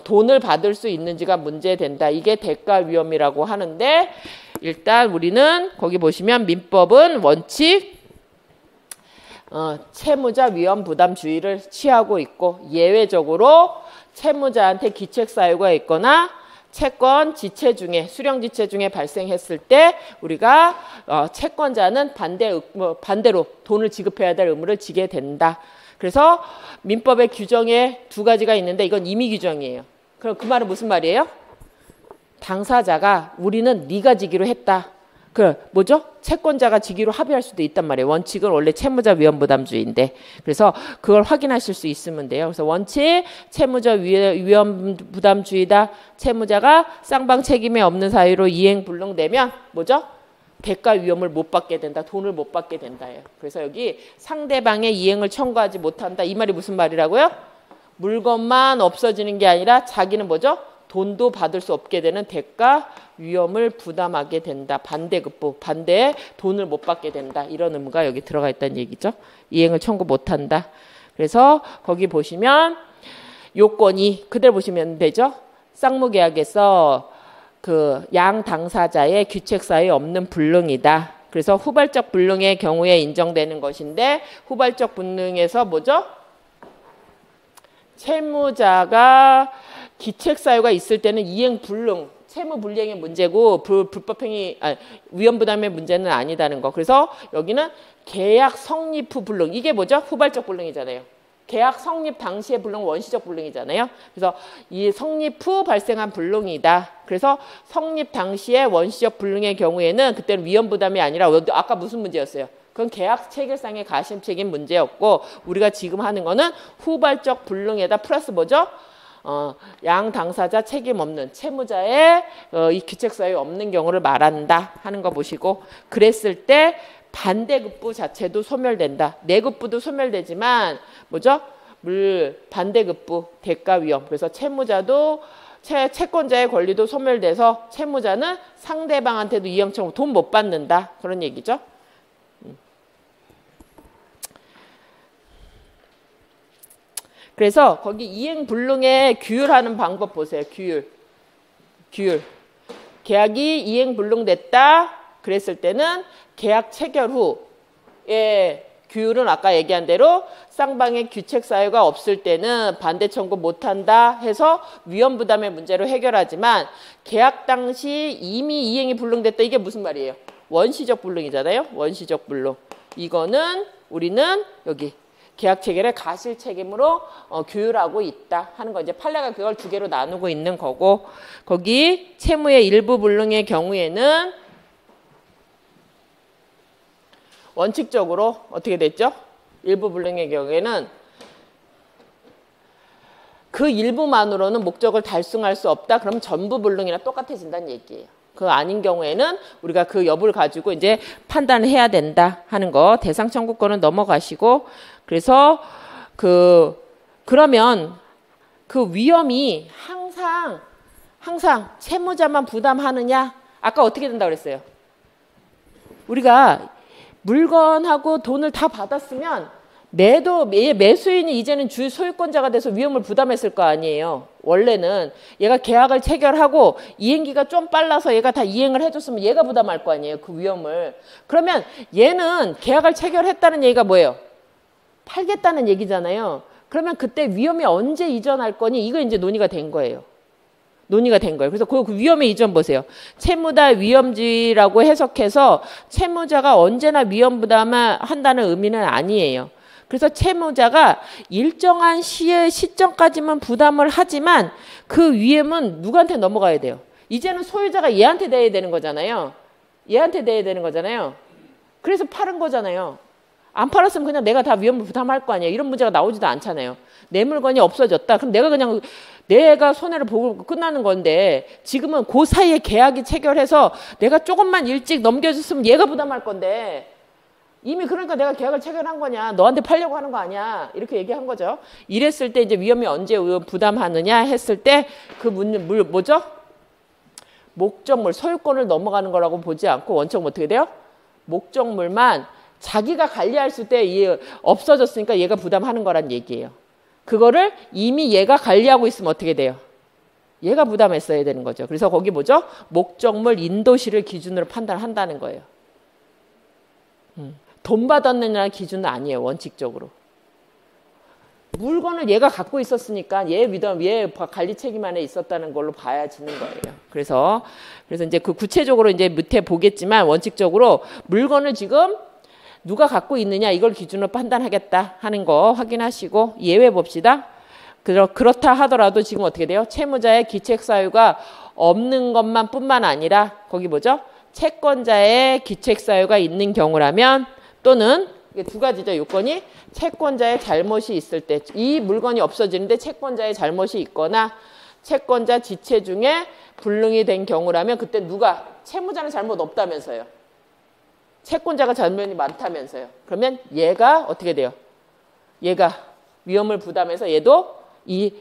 돈을 받을 수 있는지가 문제된다. 이게 대가 위험이라고 하는데, 일단 우리는 거기 보시면 민법은 원칙 채무자 위험 부담주의를 취하고 있고, 예외적으로 채무자한테 기책 사유가 있거나 채권 지체 중에, 수령 지체 중에 발생했을 때 우리가 채권자는 반대로 돈을 지급해야 될 의무를 지게 된다. 그래서 민법의 규정에 두 가지가 있는데, 이건 임의 규정이에요. 그럼 그 말은 무슨 말이에요? 당사자가 우리는 네가 지기로 했다. 뭐죠? 채권자가 지기로 합의할 수도 있단 말이에요. 원칙은 원래 채무자 위험 부담주의인데, 그래서 그걸 확인하실 수 있으면 돼요. 그래서 원칙 채무자 위험 부담주의다. 채무자가 쌍방 책임에 없는 사유로 이행 불능되면 뭐죠? 대가 위험을 못 받게 된다. 돈을 못 받게 된다예요. 그래서 여기 상대방의 이행을 청구하지 못한다. 이 말이 무슨 말이라고요? 물건만 없어지는 게 아니라 자기는 뭐죠? 돈도 받을 수 없게 되는 대가 위험을 부담하게 된다. 반대급부, 반대에 돈을 못 받게 된다. 이런 의무가 여기 들어가 있다는 얘기죠. 이행을 청구 못한다. 그래서 거기 보시면 요건이 그대로 보시면 되죠. 쌍무계약에서 그 양 당사자의 규책 사유에 없는 불능이다. 그래서 후발적 불능의 경우에 인정되는 것인데, 후발적 불능에서 뭐죠? 채무자가 기책 사유가 있을 때는 이행 불능, 채무 불이행의 문제고 불법행위, 위험 부담의 문제는 아니다는 거. 그래서 여기는 계약 성립 후 불능, 이게 뭐죠? 후발적 불능이잖아요. 계약 성립 당시의 불능 원시적 불능이잖아요. 그래서 이 성립 후 발생한 불능이다. 그래서 성립 당시의 원시적 불능의 경우에는 그때는 위험 부담이 아니라 아까 무슨 문제였어요? 그건 계약 체결상의 가심책임 문제였고, 우리가 지금 하는 거는 후발적 불능에다 플러스 뭐죠? 양 당사자 책임 없는 채무자의 이 규책 사유 없는 경우를 말한다 하는 거 보시고, 그랬을 때 반대급부 자체도 소멸된다. 내급부도 소멸되지만 뭐죠? 반대급부 대가 위험. 그래서 채무자도 채권자의 권리도 소멸돼서 채무자는 상대방한테도 이행 청구 돈 못 받는다. 그런 얘기죠. 그래서 거기 이행 불능에 규율하는 방법 보세요. 규율. 계약이 이행 불능됐다. 그랬을 때는 계약 체결 후에 규율은 아까 얘기한 대로 쌍방의 규책 사유가 없을 때는 반대 청구 못한다 해서 위험 부담의 문제로 해결하지만, 계약 당시 이미 이행이 불능됐다. 이게 무슨 말이에요? 원시적 불능이잖아요. 원시적 불능. 이거는 우리는 여기 계약 체결의 가실 책임으로 규율하고 있다 하는 거. 이제 판례가 그걸 두 개로 나누고 있는 거고, 거기 채무의 일부 불능의 경우에는 원칙적으로 어떻게 됐죠? 일부 불능의 경우에는 그 일부만으로는 목적을 달성할 수 없다. 그럼 전부 불능이나 똑같아진다는 얘기예요. 그 아닌 경우에는 우리가 그 여부를 가지고 이제 판단을 해야 된다 하는 거. 대상 청구권은 넘어가시고, 그래서 그러면 그 위험이 항상 채무자만 부담하느냐? 아까 어떻게 된다고 그랬어요? 우리가 물건하고 돈을 다 받았으면 매수인이 이제는 주 소유권자가 돼서 위험을 부담했을 거 아니에요. 원래는 얘가 계약을 체결하고 이행기가 좀 빨라서 얘가 다 이행을 해줬으면 얘가 부담할 거 아니에요. 그 위험을. 그러면 얘는 계약을 체결했다는 얘기가 뭐예요? 팔겠다는 얘기잖아요. 그러면 그때 위험이 언제 이전할 거니? 이거 이제 논의가 된 거예요. 논의가 된 거예요. 그래서 그 위험의 이점 보세요. 채무다 위험지라고 해석해서 채무자가 언제나 위험 부담을 한다는 의미는 아니에요. 그래서 채무자가 일정한 시점까지만 부담을 하지만 그 위험은 누구한테 넘어가야 돼요? 이제는 소유자가 얘한테 대야 되는 거잖아요. 얘한테 대야 되는 거잖아요. 그래서 파는 거잖아요. 안 팔았으면 그냥 내가 다 위험을 부담할 거 아니에요. 이런 문제가 나오지도 않잖아요. 내 물건이 없어졌다. 그럼 내가 손해를 보고 끝나는 건데 지금은 그 사이에 계약이 체결해서 내가 조금만 일찍 넘겨줬으면 얘가 부담할 건데 이미 그러니까 내가 계약을 체결한 거냐. 너한테 팔려고 하는 거 아니야. 이렇게 얘기한 거죠. 이랬을 때 이제 위험이 언제 부담하느냐 했을 때 그 뭐죠? 목적물, 소유권을 넘어가는 거라고 보지 않고 원칙은 어떻게 돼요? 목적물만 자기가 관리할 때 없어졌으니까 얘가 부담하는 거란 얘기예요. 그거를 이미 얘가 관리하고 있으면 어떻게 돼요? 얘가 부담했어야 되는 거죠. 그래서 거기 뭐죠? 목적물 인도시를 기준으로 판단한다는 거예요. 돈 받았느냐는 기준은 아니에요. 원칙적으로. 물건을 얘가 갖고 있었으니까 얘 관리 책임 안에 있었다는 걸로 봐야지는 거예요. 그래서 이제 그 구체적으로 이제 밑에 보겠지만 원칙적으로 물건을 지금 누가 갖고 있느냐 이걸 기준으로 판단하겠다 하는 거 확인하시고 예외 봅시다. 그렇다 하더라도 지금 어떻게 돼요? 채무자의 기책사유가 없는 것만 뿐만 아니라 거기 뭐죠? 채권자의 기책사유가 있는 경우라면 또는 이게 두 가지죠. 요건이 채권자의 잘못이 있을 때 이 물건이 없어지는데 채권자의 잘못이 있거나 채권자 지체 중에 불능이 된 경우라면 그때 누가? 채무자는 잘못 없다면서요. 채권자가 잘못이 많다면서요. 그러면 얘가 어떻게 돼요? 얘가 위험을 부담해서 얘도 이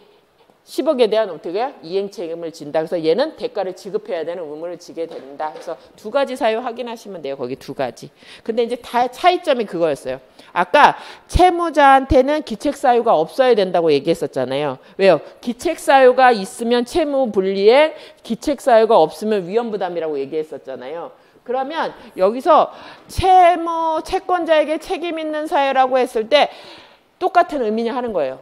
10억에 대한 어떻게 이행 책임을 진다. 그래서 얘는 대가를 지급해야 되는 의무를 지게 된다. 그래서 두 가지 사유 확인하시면 돼요. 거기 두 가지. 근데 이제 다 차이점이 그거였어요. 아까 채무자한테는 기책 사유가 없어야 된다고 얘기했었잖아요. 왜요? 기책 사유가 있으면 채무 불이행, 기책 사유가 없으면 위험 부담이라고 얘기했었잖아요. 그러면 여기서 채권자에게 책임 있는 사유라고 했을 때 똑같은 의미냐 하는 거예요.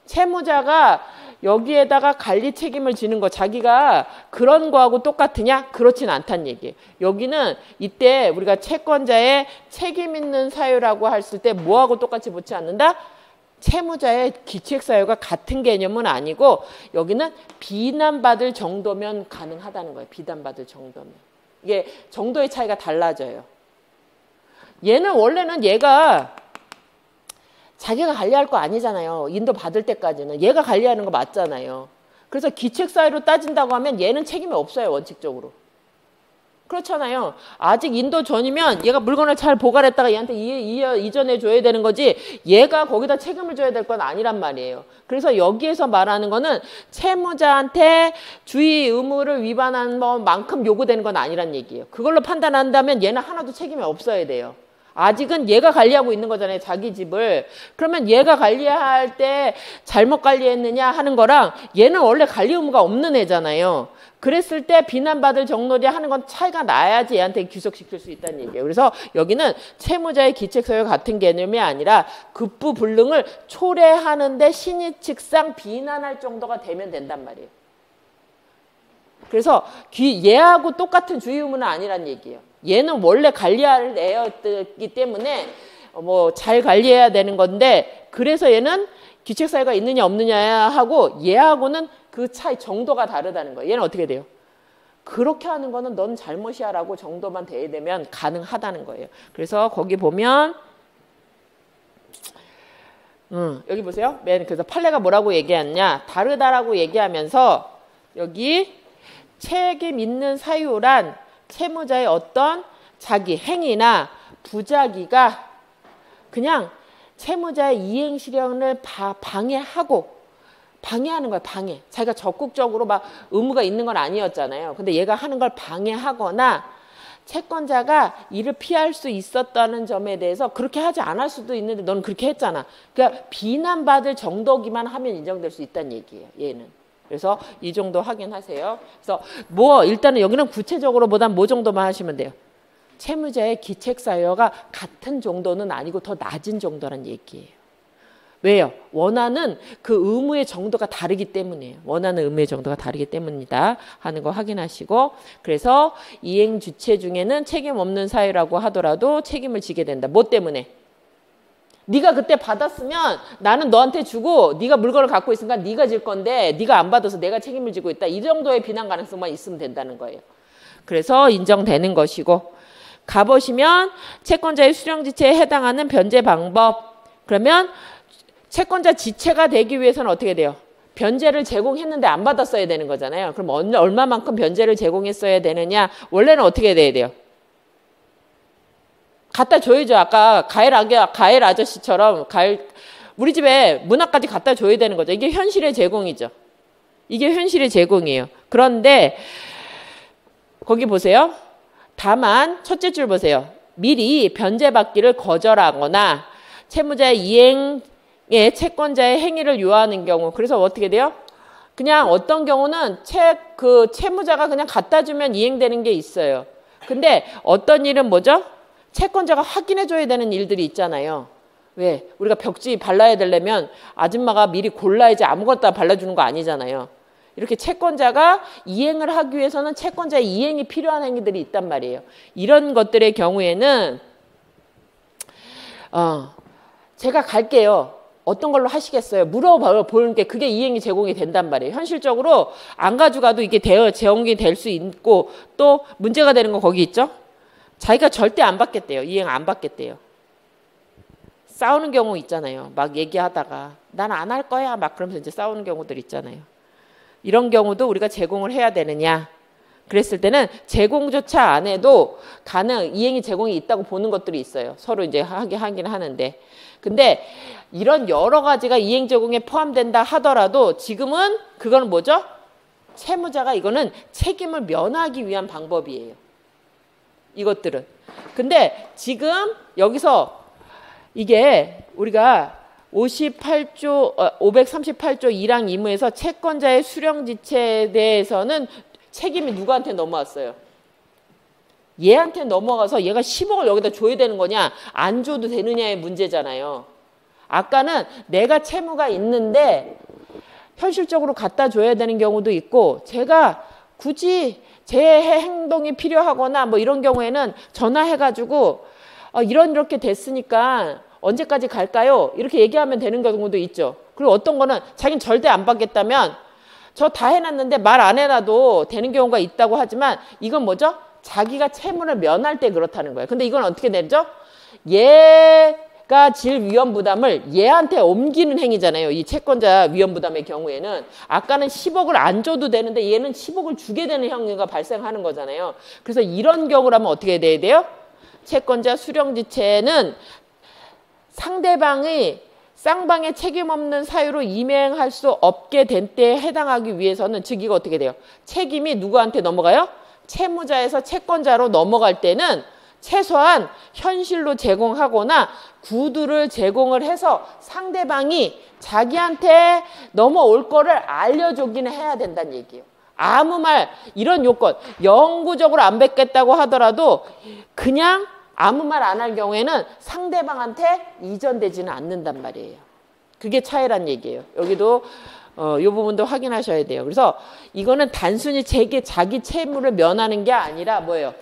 채무자가 여기에다가 관리 책임을 지는 거 자기가 그런 거하고 똑같으냐? 그렇진 않다는 얘기예요. 여기는 이때 우리가 채권자의 책임 있는 사유라고 했을 때 뭐하고 똑같이 보지 않는다? 채무자의 기책 사유가 같은 개념은 아니고 여기는 비난받을 정도면 가능하다는 거예요. 비난받을 정도면. 이게 정도의 차이가 달라져요. 얘는 원래는 얘가 자기가 관리할 거 아니잖아요. 인도 받을 때까지는. 얘가 관리하는 거 맞잖아요. 그래서 기책 사유로 따진다고 하면 얘는 책임이 없어요. 원칙적으로. 그렇잖아요. 아직 인도 전이면 얘가 물건을 잘 보관했다가 얘한테 이전해 줘야 되는 거지 얘가 거기다 책임을 져야 될 건 아니란 말이에요. 그래서 여기에서 말하는 거는 채무자한테 주의 의무를 위반한 만큼 요구되는 건 아니란 얘기예요. 그걸로 판단한다면 얘는 하나도 책임이 없어야 돼요. 아직은 얘가 관리하고 있는 거잖아요. 자기 집을. 그러면 얘가 관리할 때 잘못 관리했느냐 하는 거랑 얘는 원래 관리 의무가 없는 애잖아요. 그랬을 때 비난받을 정도리 하는 건 차이가 나야지 얘한테 귀속시킬 수 있다는 얘기예요. 그래서 여기는 채무자의 기책사유 같은 개념이 아니라 급부불능을 초래하는데 신의 측상 비난할 정도가 되면 된단 말이에요. 그래서 얘하고 똑같은 주의 의무는 아니란 얘기예요. 얘는 원래 관리할 애였기 때문에 잘 관리해야 되는 건데 그래서 얘는 기책사유가 있느냐 없느냐 하고 얘하고는 그 차이 정도가 다르다는 거예요. 얘는 어떻게 돼요? 그렇게 하는 거는 넌 잘못이야 라고 정도만 돼야 되면 가능하다는 거예요. 그래서 거기 보면 여기 보세요. 그래서 판례가 뭐라고 얘기했냐. 다르다라고 얘기하면서 여기 책임 있는 사유란 채무자의 어떤 자기 행위나 부작위가 그냥 채무자의 이행 실현을 방해하는 거야. 방해. 자기가 적극적으로 막 의무가 있는 건 아니었잖아요. 근데 얘가 하는 걸 방해하거나 채권자가 이를 피할 수 있었다는 점에 대해서 그렇게 하지 않을 수도 있는데 너는 그렇게 했잖아. 그러니까 비난받을 정도기만 하면 인정될 수 있다는 얘기예요. 얘는. 그래서 이 정도 확인하세요. 그래서 일단은 여기는 구체적으로 보단 뭐 정도만 하시면 돼요. 채무자의 기책 사유가 같은 정도는 아니고 더 낮은 정도란 얘기예요. 왜요? 원하는 그 의무의 정도가 다르기 때문이에요. 원하는 의무의 정도가 다르기 때문이다 하는 거 확인하시고, 그래서 이행 주체 중에는 책임 없는 사유라고 하더라도 책임을 지게 된다. 뭐 때문에? 네가 그때 받았으면 나는 너한테 주고 네가 물건을 갖고 있으니까 네가 질 건데 네가 안 받아서 내가 책임을 지고 있다. 이 정도의 비난 가능성만 있으면 된다는 거예요. 그래서 인정되는 것이고, 가보시면 채권자의 수령지체에 해당하는 변제 방법. 그러면 채권자 지체가 되기 위해서는 어떻게 돼요? 변제를 제공했는데 안 받았어야 되는 거잖아요. 그럼 얼마만큼 변제를 제공했어야 되느냐? 원래는 어떻게 돼야 돼요? 갖다 줘야죠. 아까 가엘 아저씨처럼 우리 집에 문화까지 갖다 줘야 되는 거죠. 이게 현실의 제공이죠. 이게 현실의 제공이에요. 그런데 거기 보세요. 다만 첫째 줄 보세요. 미리 변제받기를 거절하거나 채무자의 이행에 채권자의 행위를 요하는 경우. 그래서 어떻게 돼요? 그냥 어떤 경우는 채무자가 그냥 갖다 주면 이행되는 게 있어요. 근데 어떤 일은 뭐죠? 채권자가 확인해 줘야 되는 일들이 있잖아요. 왜? 우리가 벽지 발라야 되려면 아줌마가 미리 골라야지 아무것도 발라주는 거 아니잖아요. 이렇게 채권자가 이행을 하기 위해서는 채권자의 이행이 필요한 행위들이 있단 말이에요. 이런 것들의 경우에는 제가 갈게요. 어떤 걸로 하시겠어요? 물어보는 게 그게 이행이 제공이 된단 말이에요. 현실적으로 안 가져가도 이게 제공이 될 수 있고, 또 문제가 되는 거 거기 있죠? 자기가 절대 안 받겠대요. 이행 안 받겠대요. 싸우는 경우 있잖아요. 막 얘기하다가 난 안 할 거야 막 그러면서 이제 싸우는 경우들 있잖아요. 이런 경우도 우리가 제공을 해야 되느냐? 그랬을 때는 제공조차 안 해도 이행이 제공이 있다고 보는 것들이 있어요. 서로 이제 하긴 하는데. 근데 이런 여러 가지가 이행 제공에 포함된다 하더라도 지금은 그거는 뭐죠? 채무자가 이거는 책임을 면하기 위한 방법이에요. 이것들은. 근데 지금 여기서 이게 우리가 538조 2랑 2무에서 채권자의 수령지체에 대해서는 책임이 누구한테 넘어왔어요? 얘한테 넘어가서 얘가 10억을 여기다 줘야 되는 거냐 안 줘도 되느냐의 문제잖아요. 아까는 내가 채무가 있는데 현실적으로 갖다 줘야 되는 경우도 있고, 제가 굳이 제 행동이 필요하거나 뭐 이런 경우에는 전화해가지고 이렇게 됐으니까 언제까지 갈까요? 이렇게 얘기하면 되는 경우도 있죠. 그리고 어떤 거는 자기는 절대 안 받겠다면 저 다 해놨는데 말 안 해놔도 되는 경우가 있다고 하지만, 이건 뭐죠? 자기가 채무를 면할 때 그렇다는 거예요. 근데 이건 어떻게 되죠? 얘가 질 위험 부담을 얘한테 옮기는 행위잖아요. 이 채권자 위험 부담의 경우에는 아까는 10억을 안 줘도 되는데 얘는 10억을 주게 되는 행위가 발생하는 거잖아요. 그래서 이런 경우라면 어떻게 돼야 돼요? 채권자 수령지체는 상대방의 쌍방의 책임 없는 사유로 임행할 수 없게 된 때에 해당하기 위해서는, 즉 이거 어떻게 돼요? 책임이 누구한테 넘어가요? 채무자에서 채권자로 넘어갈 때는 최소한 현실로 제공하거나 구두를 제공을 해서 상대방이 자기한테 넘어올 거를 알려주기는 해야 된다는 얘기예요. 아무 말, 이런 요건, 영구적으로 안 뵙겠다고 하더라도 그냥 아무 말 안 할 경우에는 상대방한테 이전되지는 않는단 말이에요. 그게 차이란 얘기예요. 여기도 이 부분도 확인하셔야 돼요. 그래서 이거는 단순히 자기 채무를 면하는 게 아니라 뭐예요?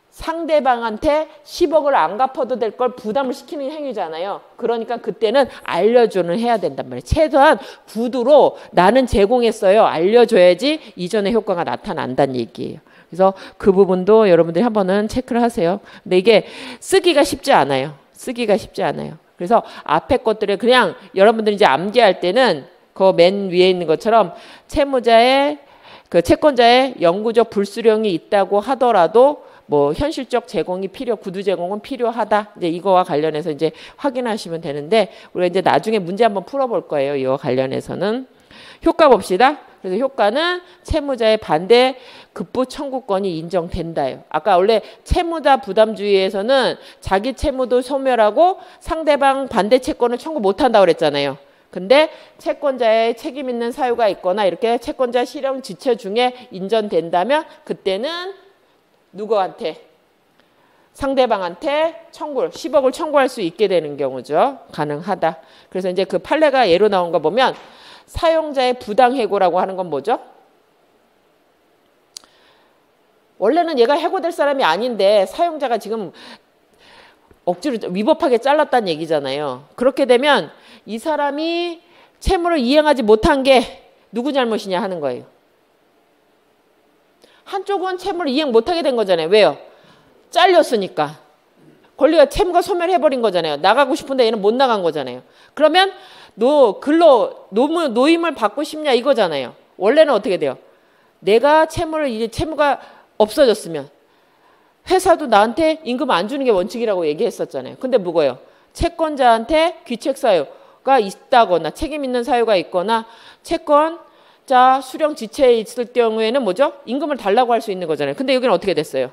상대방한테 10억을 안 갚아도 될 걸 부담을 시키는 행위잖아요. 그러니까 그때는 알려주는 해야 된단 말이에요. 최소한 구두로 나는 제공했어요. 알려줘야지 이전의 효과가 나타난다는 얘기예요. 그래서 그 부분도 여러분들이 한번은 체크를 하세요. 근데 이게 쓰기가 쉽지 않아요. 쓰기가 쉽지 않아요. 그래서 앞에 것들을 그냥 여러분들이 이제 암기할 때는 그 맨 위에 있는 것처럼 채무자의 채권자의 영구적 불수령이 있다고 하더라도 뭐 현실적 제공이 구두 제공은 필요하다. 이제 이거와 관련해서 이제 확인하시면 되는데, 우리가 이제 나중에 문제 한번 풀어볼 거예요. 이거 관련해서는. 효과 봅시다. 그래서 효과는 채무자의 반대 급부 청구권이 인정된다요. 아까 원래 채무자 부담주의에서는 자기 채무도 소멸하고 상대방 반대 채권을 청구 못한다고 그랬잖아요. 근데 채권자의 책임 있는 사유가 있거나 이렇게 채권자 실형 지체 중에 인정된다면 그때는 누구한테? 상대방한테 10억을 청구할 수 있게 되는 경우죠. 가능하다. 그래서 이제 그 판례가 예로 나온 거 보면 사용자의 부당해고라고 하는 건 뭐죠? 원래는 얘가 해고될 사람이 아닌데 사용자가 지금 억지로 위법하게 잘랐다는 얘기잖아요. 그렇게 되면 이 사람이 채무를 이행하지 못한 게 누구 잘못이냐 하는 거예요. 한쪽은 채무를 이행 못하게 된 거잖아요. 왜요? 잘렸으니까. 권리가 채무가 소멸해버린 거잖아요. 나가고 싶은데 얘는 못 나간 거잖아요. 그러면 노임을 받고 싶냐 이거잖아요. 원래는 어떻게 돼요? 내가 이제 채무가 없어졌으면 회사도 나한테 임금 안 주는 게 원칙이라고 얘기했었잖아요. 근데 뭐예요? 채권자한테 귀책 사유가 있다거나 책임 있는 사유가 있거나 채권자 수령 지체에 있을 경우에는 뭐죠? 임금을 달라고 할 수 있는 거잖아요. 근데 여기는 어떻게 됐어요?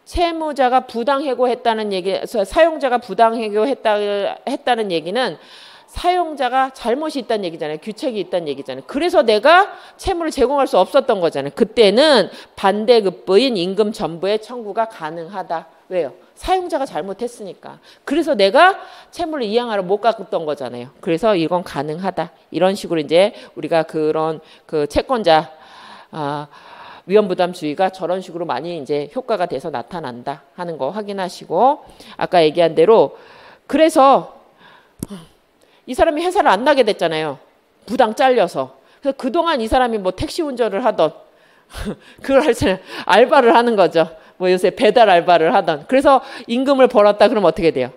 채무자가 부당해고했다는 얘기에서 사용자가 부당해고했다는 얘기는 사용자가 잘못이 있다는 얘기잖아요. 규책이 있다는 얘기잖아요. 그래서 내가 채무를 제공할 수 없었던 거잖아요. 그때는 반대급부인 임금 전부의 청구가 가능하다. 왜요? 사용자가 잘못했으니까. 그래서 내가 채무를 이행하러 못 갔던 거잖아요. 그래서 이건 가능하다. 이런 식으로 이제 우리가 그런 그 채권자 위험부담주의가 저런 식으로 많이 이제 효과가 돼서 나타난다 하는 거 확인하시고, 아까 얘기한 대로 그래서 이 사람이 회사를 안 나게 됐잖아요. 부당 잘려서. 그래서 그동안 이 사람이 뭐 택시 운전을 하던 그걸 할 때는 알바를 하는 거죠. 뭐 요새 배달 알바를 하던. 그래서 임금을 벌었다 그러면 어떻게 돼요?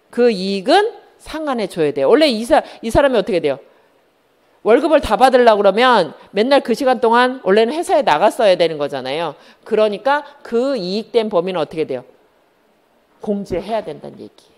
그 이익은 상환해 줘야 돼요. 원래 이 사람이 어떻게 돼요? 월급을 다 받으려고 그러면 맨날 그 시간 동안 원래는 회사에 나갔어야 되는 거잖아요. 그러니까 그 이익된 범위는 어떻게 돼요? 공제해야 된다는 얘기예요.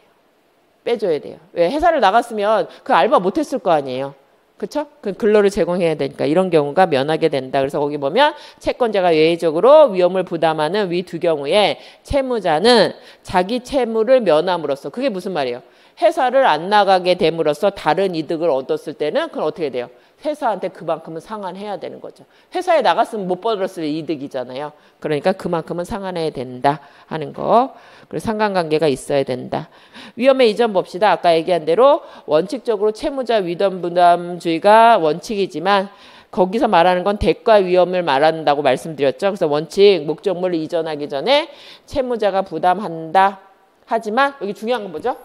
빼줘야 돼요. 왜? 회사를 나갔으면 그 알바 못했을 거 아니에요. 그렇죠? 그 근로를 제공해야 되니까 이런 경우가 면하게 된다. 그래서 거기 보면 채권자가 예외적으로 위험을 부담하는 위 두 경우에 채무자는 자기 채무를 면함으로써, 그게 무슨 말이에요? 회사를 안 나가게 됨으로써 다른 이득을 얻었을 때는 그건 어떻게 돼요? 회사한테 그만큼은 상환해야 되는 거죠. 회사에 나갔으면 못 벌었을 이득이잖아요. 그러니까 그만큼은 상환해야 된다 하는 거. 그리고 상관관계가 있어야 된다. 위험의 이전 봅시다. 아까 얘기한 대로 원칙적으로 채무자 위험부담주의가 원칙이지만 거기서 말하는 건 대가 위험을 말한다고 말씀드렸죠. 그래서 원칙 목적물을 이전하기 전에 채무자가 부담한다. 하지만 여기 중요한 건 뭐죠?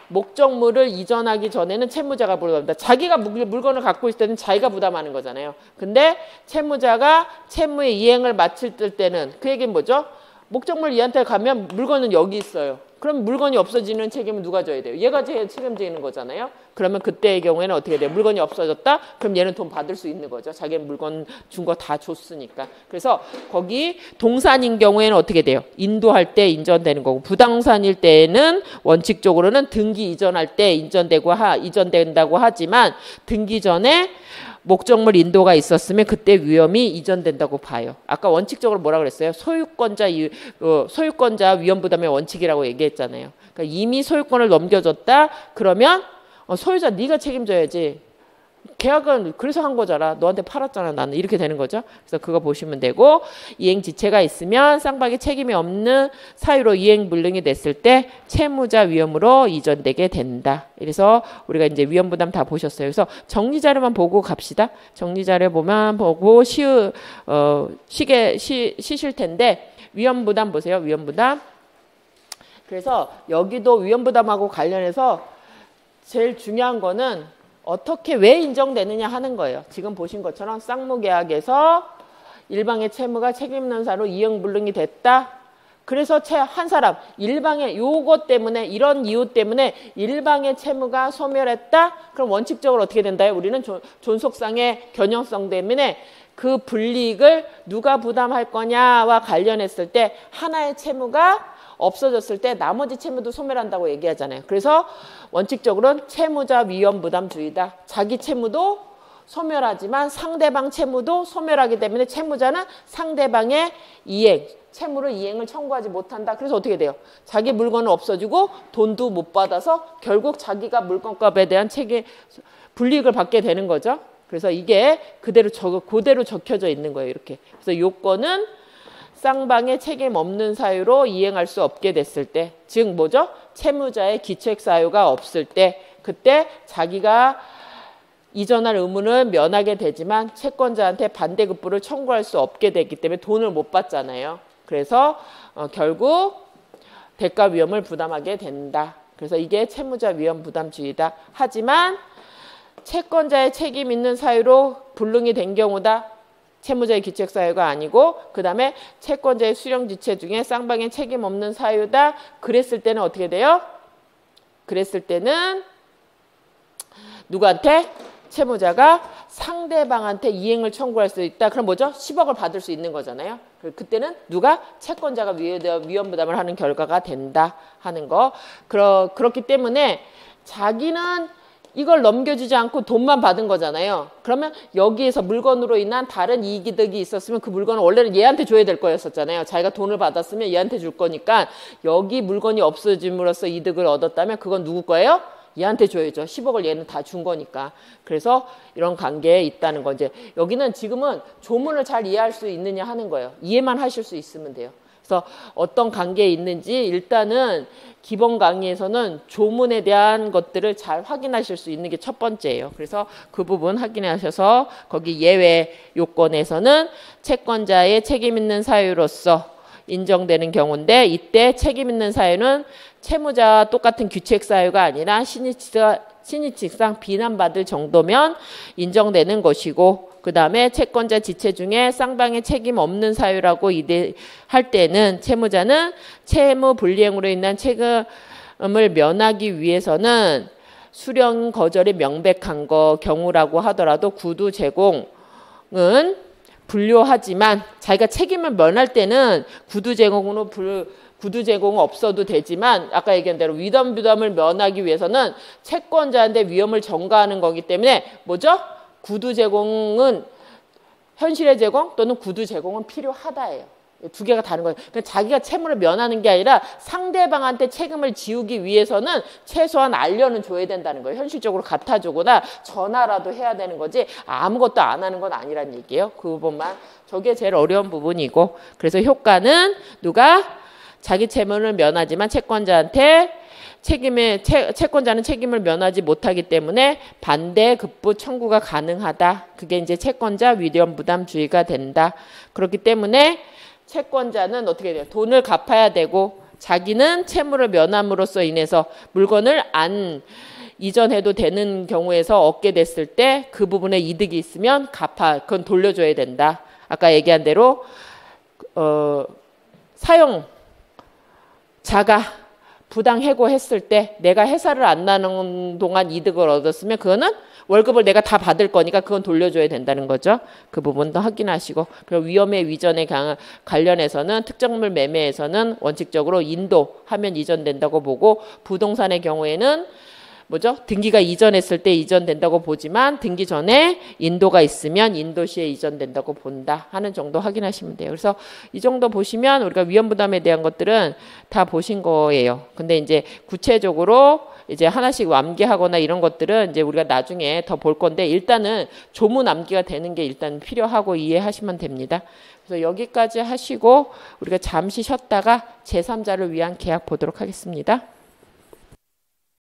목적물을 이전하기 전에는 채무자가 부담한다. 자기가 물건을 갖고 있을 때는 자기가 부담하는 거잖아요. 근데 채무자가 채무의 이행을 마칠 때는 그 얘기는 뭐죠? 목적물 얘한테 가면 물건은 여기 있어요. 그럼 물건이 없어지는 책임은 누가 져야 돼요? 얘가 책임지는 거잖아요. 그러면 그때의 경우에는 어떻게 돼요? 물건이 없어졌다? 그럼 얘는 돈 받을 수 있는 거죠. 자기는 물건 준 거 다 줬으니까. 그래서 거기 동산인 경우에는 어떻게 돼요? 인도할 때 인전되는 거고, 부동산일 때는 원칙적으로는 등기 이전할 때 이전된다고 하지만 등기 전에 목적물 인도가 있었으면 그때 위험이 이전된다고 봐요. 아까 원칙적으로 뭐라 그랬어요? 소유권자 위험 부담의 원칙이라고 얘기했잖아요. 그러니까 이미 소유권을 넘겨줬다? 그러면 소유자 네가 책임져야지. 계약은 그래서 한 거잖아. 너한테 팔았잖아. 나는. 이렇게 되는 거죠. 그래서 그거 보시면 되고, 이행지체가 있으면 쌍방이 책임이 없는 사유로 이행불능이 됐을 때 채무자 위험으로 이전되게 된다. 그래서 우리가 이제 위험부담 다 보셨어요. 그래서 정리자료만 보고 갑시다. 정리자료 보고 시실 텐데, 위험부담 보세요. 위험부담. 그래서 여기도 위험부담하고 관련해서 제일 중요한 거는 어떻게 왜 인정되느냐 하는 거예요. 지금 보신 것처럼 쌍무계약에서 일방의 채무가 책임있는 사로 이행불능이 됐다. 그래서 한 사람 일방의 요것 때문에 이런 이유 때문에 일방의 채무가 소멸했다. 그럼 원칙적으로 어떻게 된다요? 우리는 존속상의 견형성 때문에 그 불이익을 누가 부담할 거냐와 관련했을 때 하나의 채무가 없어졌을 때 나머지 채무도 소멸한다고 얘기하잖아요. 그래서 원칙적으로는 채무자 위험부담주의다. 자기 채무도 소멸하지만 상대방 채무도 소멸하기 때문에 채무자는 상대방의 채무를 이행을 청구하지 못한다. 그래서 어떻게 돼요? 자기 물건은 없어지고 돈도 못 받아서 결국 자기가 물건값에 대한 불이익을 받게 되는 거죠. 그래서 이게 그대로 적혀져 있는 거예요. 이렇게. 그래서 요건은 쌍방의 책임 없는 사유로 이행할 수 없게 됐을 때, 즉 뭐죠? 채무자의 기책 사유가 없을 때, 그때 자기가 이전할 의무는 면하게 되지만 채권자한테 반대급부를 청구할 수 없게 됐기 때문에 돈을 못 받잖아요. 그래서 결국 대가 위험을 부담하게 된다. 그래서 이게 채무자 위험 부담주의다. 하지만 채권자의 책임 있는 사유로 불능이 된 경우다. 채무자의 기책 사유가 아니고 그 다음에 채권자의 수령 지체 중에 쌍방의 책임 없는 사유다. 그랬을 때는 어떻게 돼요? 그랬을 때는 누구한테? 채무자가 상대방한테 이행을 청구할 수 있다. 그럼 뭐죠? 10억을 받을 수 있는 거잖아요. 그때는 누가? 채권자가 위험 부담을 하는 결과가 된다 하는 거. 그렇기 때문에 자기는 이걸 넘겨주지 않고 돈만 받은 거잖아요. 그러면 여기에서 물건으로 인한 다른 이익이 있었으면 그 물건은 원래는 얘한테 줘야 될 거였었잖아요. 자기가 돈을 받았으면 얘한테 줄 거니까 여기 물건이 없어짐으로써 이득을 얻었다면 그건 누구 거예요? 얘한테 줘야죠. 10억을 얘는 다 준 거니까. 그래서 이런 관계에 있다는 거. 이제 여기는 지금은 조문을 잘 이해할 수 있느냐 하는 거예요. 이해만 하실 수 있으면 돼요. 그래서 어떤 관계에 있는지 일단은 기본 강의에서는 조문에 대한 것들을 잘 확인하실 수 있는 게 첫 번째예요. 그래서 그 부분 확인하셔서 거기 예외 요건에서는 채권자의 책임 있는 사유로서 인정되는 경우인데 이때 책임 있는 사유는 채무자와 똑같은 규책 사유가 아니라 신의칙상 비난받을 정도면 인정되는 것이고 그 다음에 채권자 지체 중에 쌍방의 책임 없는 사유라고 할 때는 채무자는 채무 불이행으로 인한 책임을 면하기 위해서는 수령 거절이 명백한 경우라고 하더라도 구두 제공은 불료하지만 자기가 책임을 면할 때는 구두 제공은 없어도 되지만 아까 얘기한 대로 위험 부담을 면하기 위해서는 채권자한테 위험을 전가하는 거기 때문에 뭐죠? 구두 제공은 현실의 제공 또는 구두 제공은 필요하다예요. 두 개가 다른 거예요. 그러니까 자기가 채무를 면하는 게 아니라 상대방한테 책임을 지우기 위해서는 최소한 알려는 줘야 된다는 거예요. 현실적으로 갖다 주거나 전화라도 해야 되는 거지 아무것도 안 하는 건 아니란 얘기예요. 그 부분만. 저게 제일 어려운 부분이고 그래서 효과는 누가? 자기 채무를 면하지만 채권자는 책임을 면하지 못하기 때문에 반대 급부 청구가 가능하다. 그게 이제 채권자 위험 부담주의가 된다. 그렇기 때문에 채권자는 어떻게 돼요? 돈을 갚아야 되고 자기는 채무를 면함으로써 인해서 물건을 안 이전해도 되는 경우에서 얻게 됐을 때 그 부분에 이득이 있으면 그건 돌려줘야 된다. 아까 얘기한 대로 사용자가 부당 해고했을 때 내가 회사를 안 나는 동안 이득을 얻었으면 그거는 월급을 내가 다 받을 거니까 그건 돌려줘야 된다는 거죠. 그 부분도 확인하시고 그리고 위험의 위전에 관련해서는 특정물 매매에서는 원칙적으로 인도하면 이전된다고 보고 부동산의 경우에는 뭐죠? 등기가 이전했을 때 이전된다고 보지만 등기 전에 인도가 있으면 인도 시에 이전된다고 본다 하는 정도 확인하시면 돼요. 그래서 이 정도 보시면 우리가 위험 부담에 대한 것들은 다 보신 거예요. 근데 이제 구체적으로 이제 하나씩 암기하거나 이런 것들은 이제 우리가 나중에 더 볼 건데 일단은 조문 암기가 되는 게 일단 필요하고 이해하시면 됩니다. 그래서 여기까지 하시고 우리가 잠시 쉬었다가 제3자를 위한 계약 보도록 하겠습니다.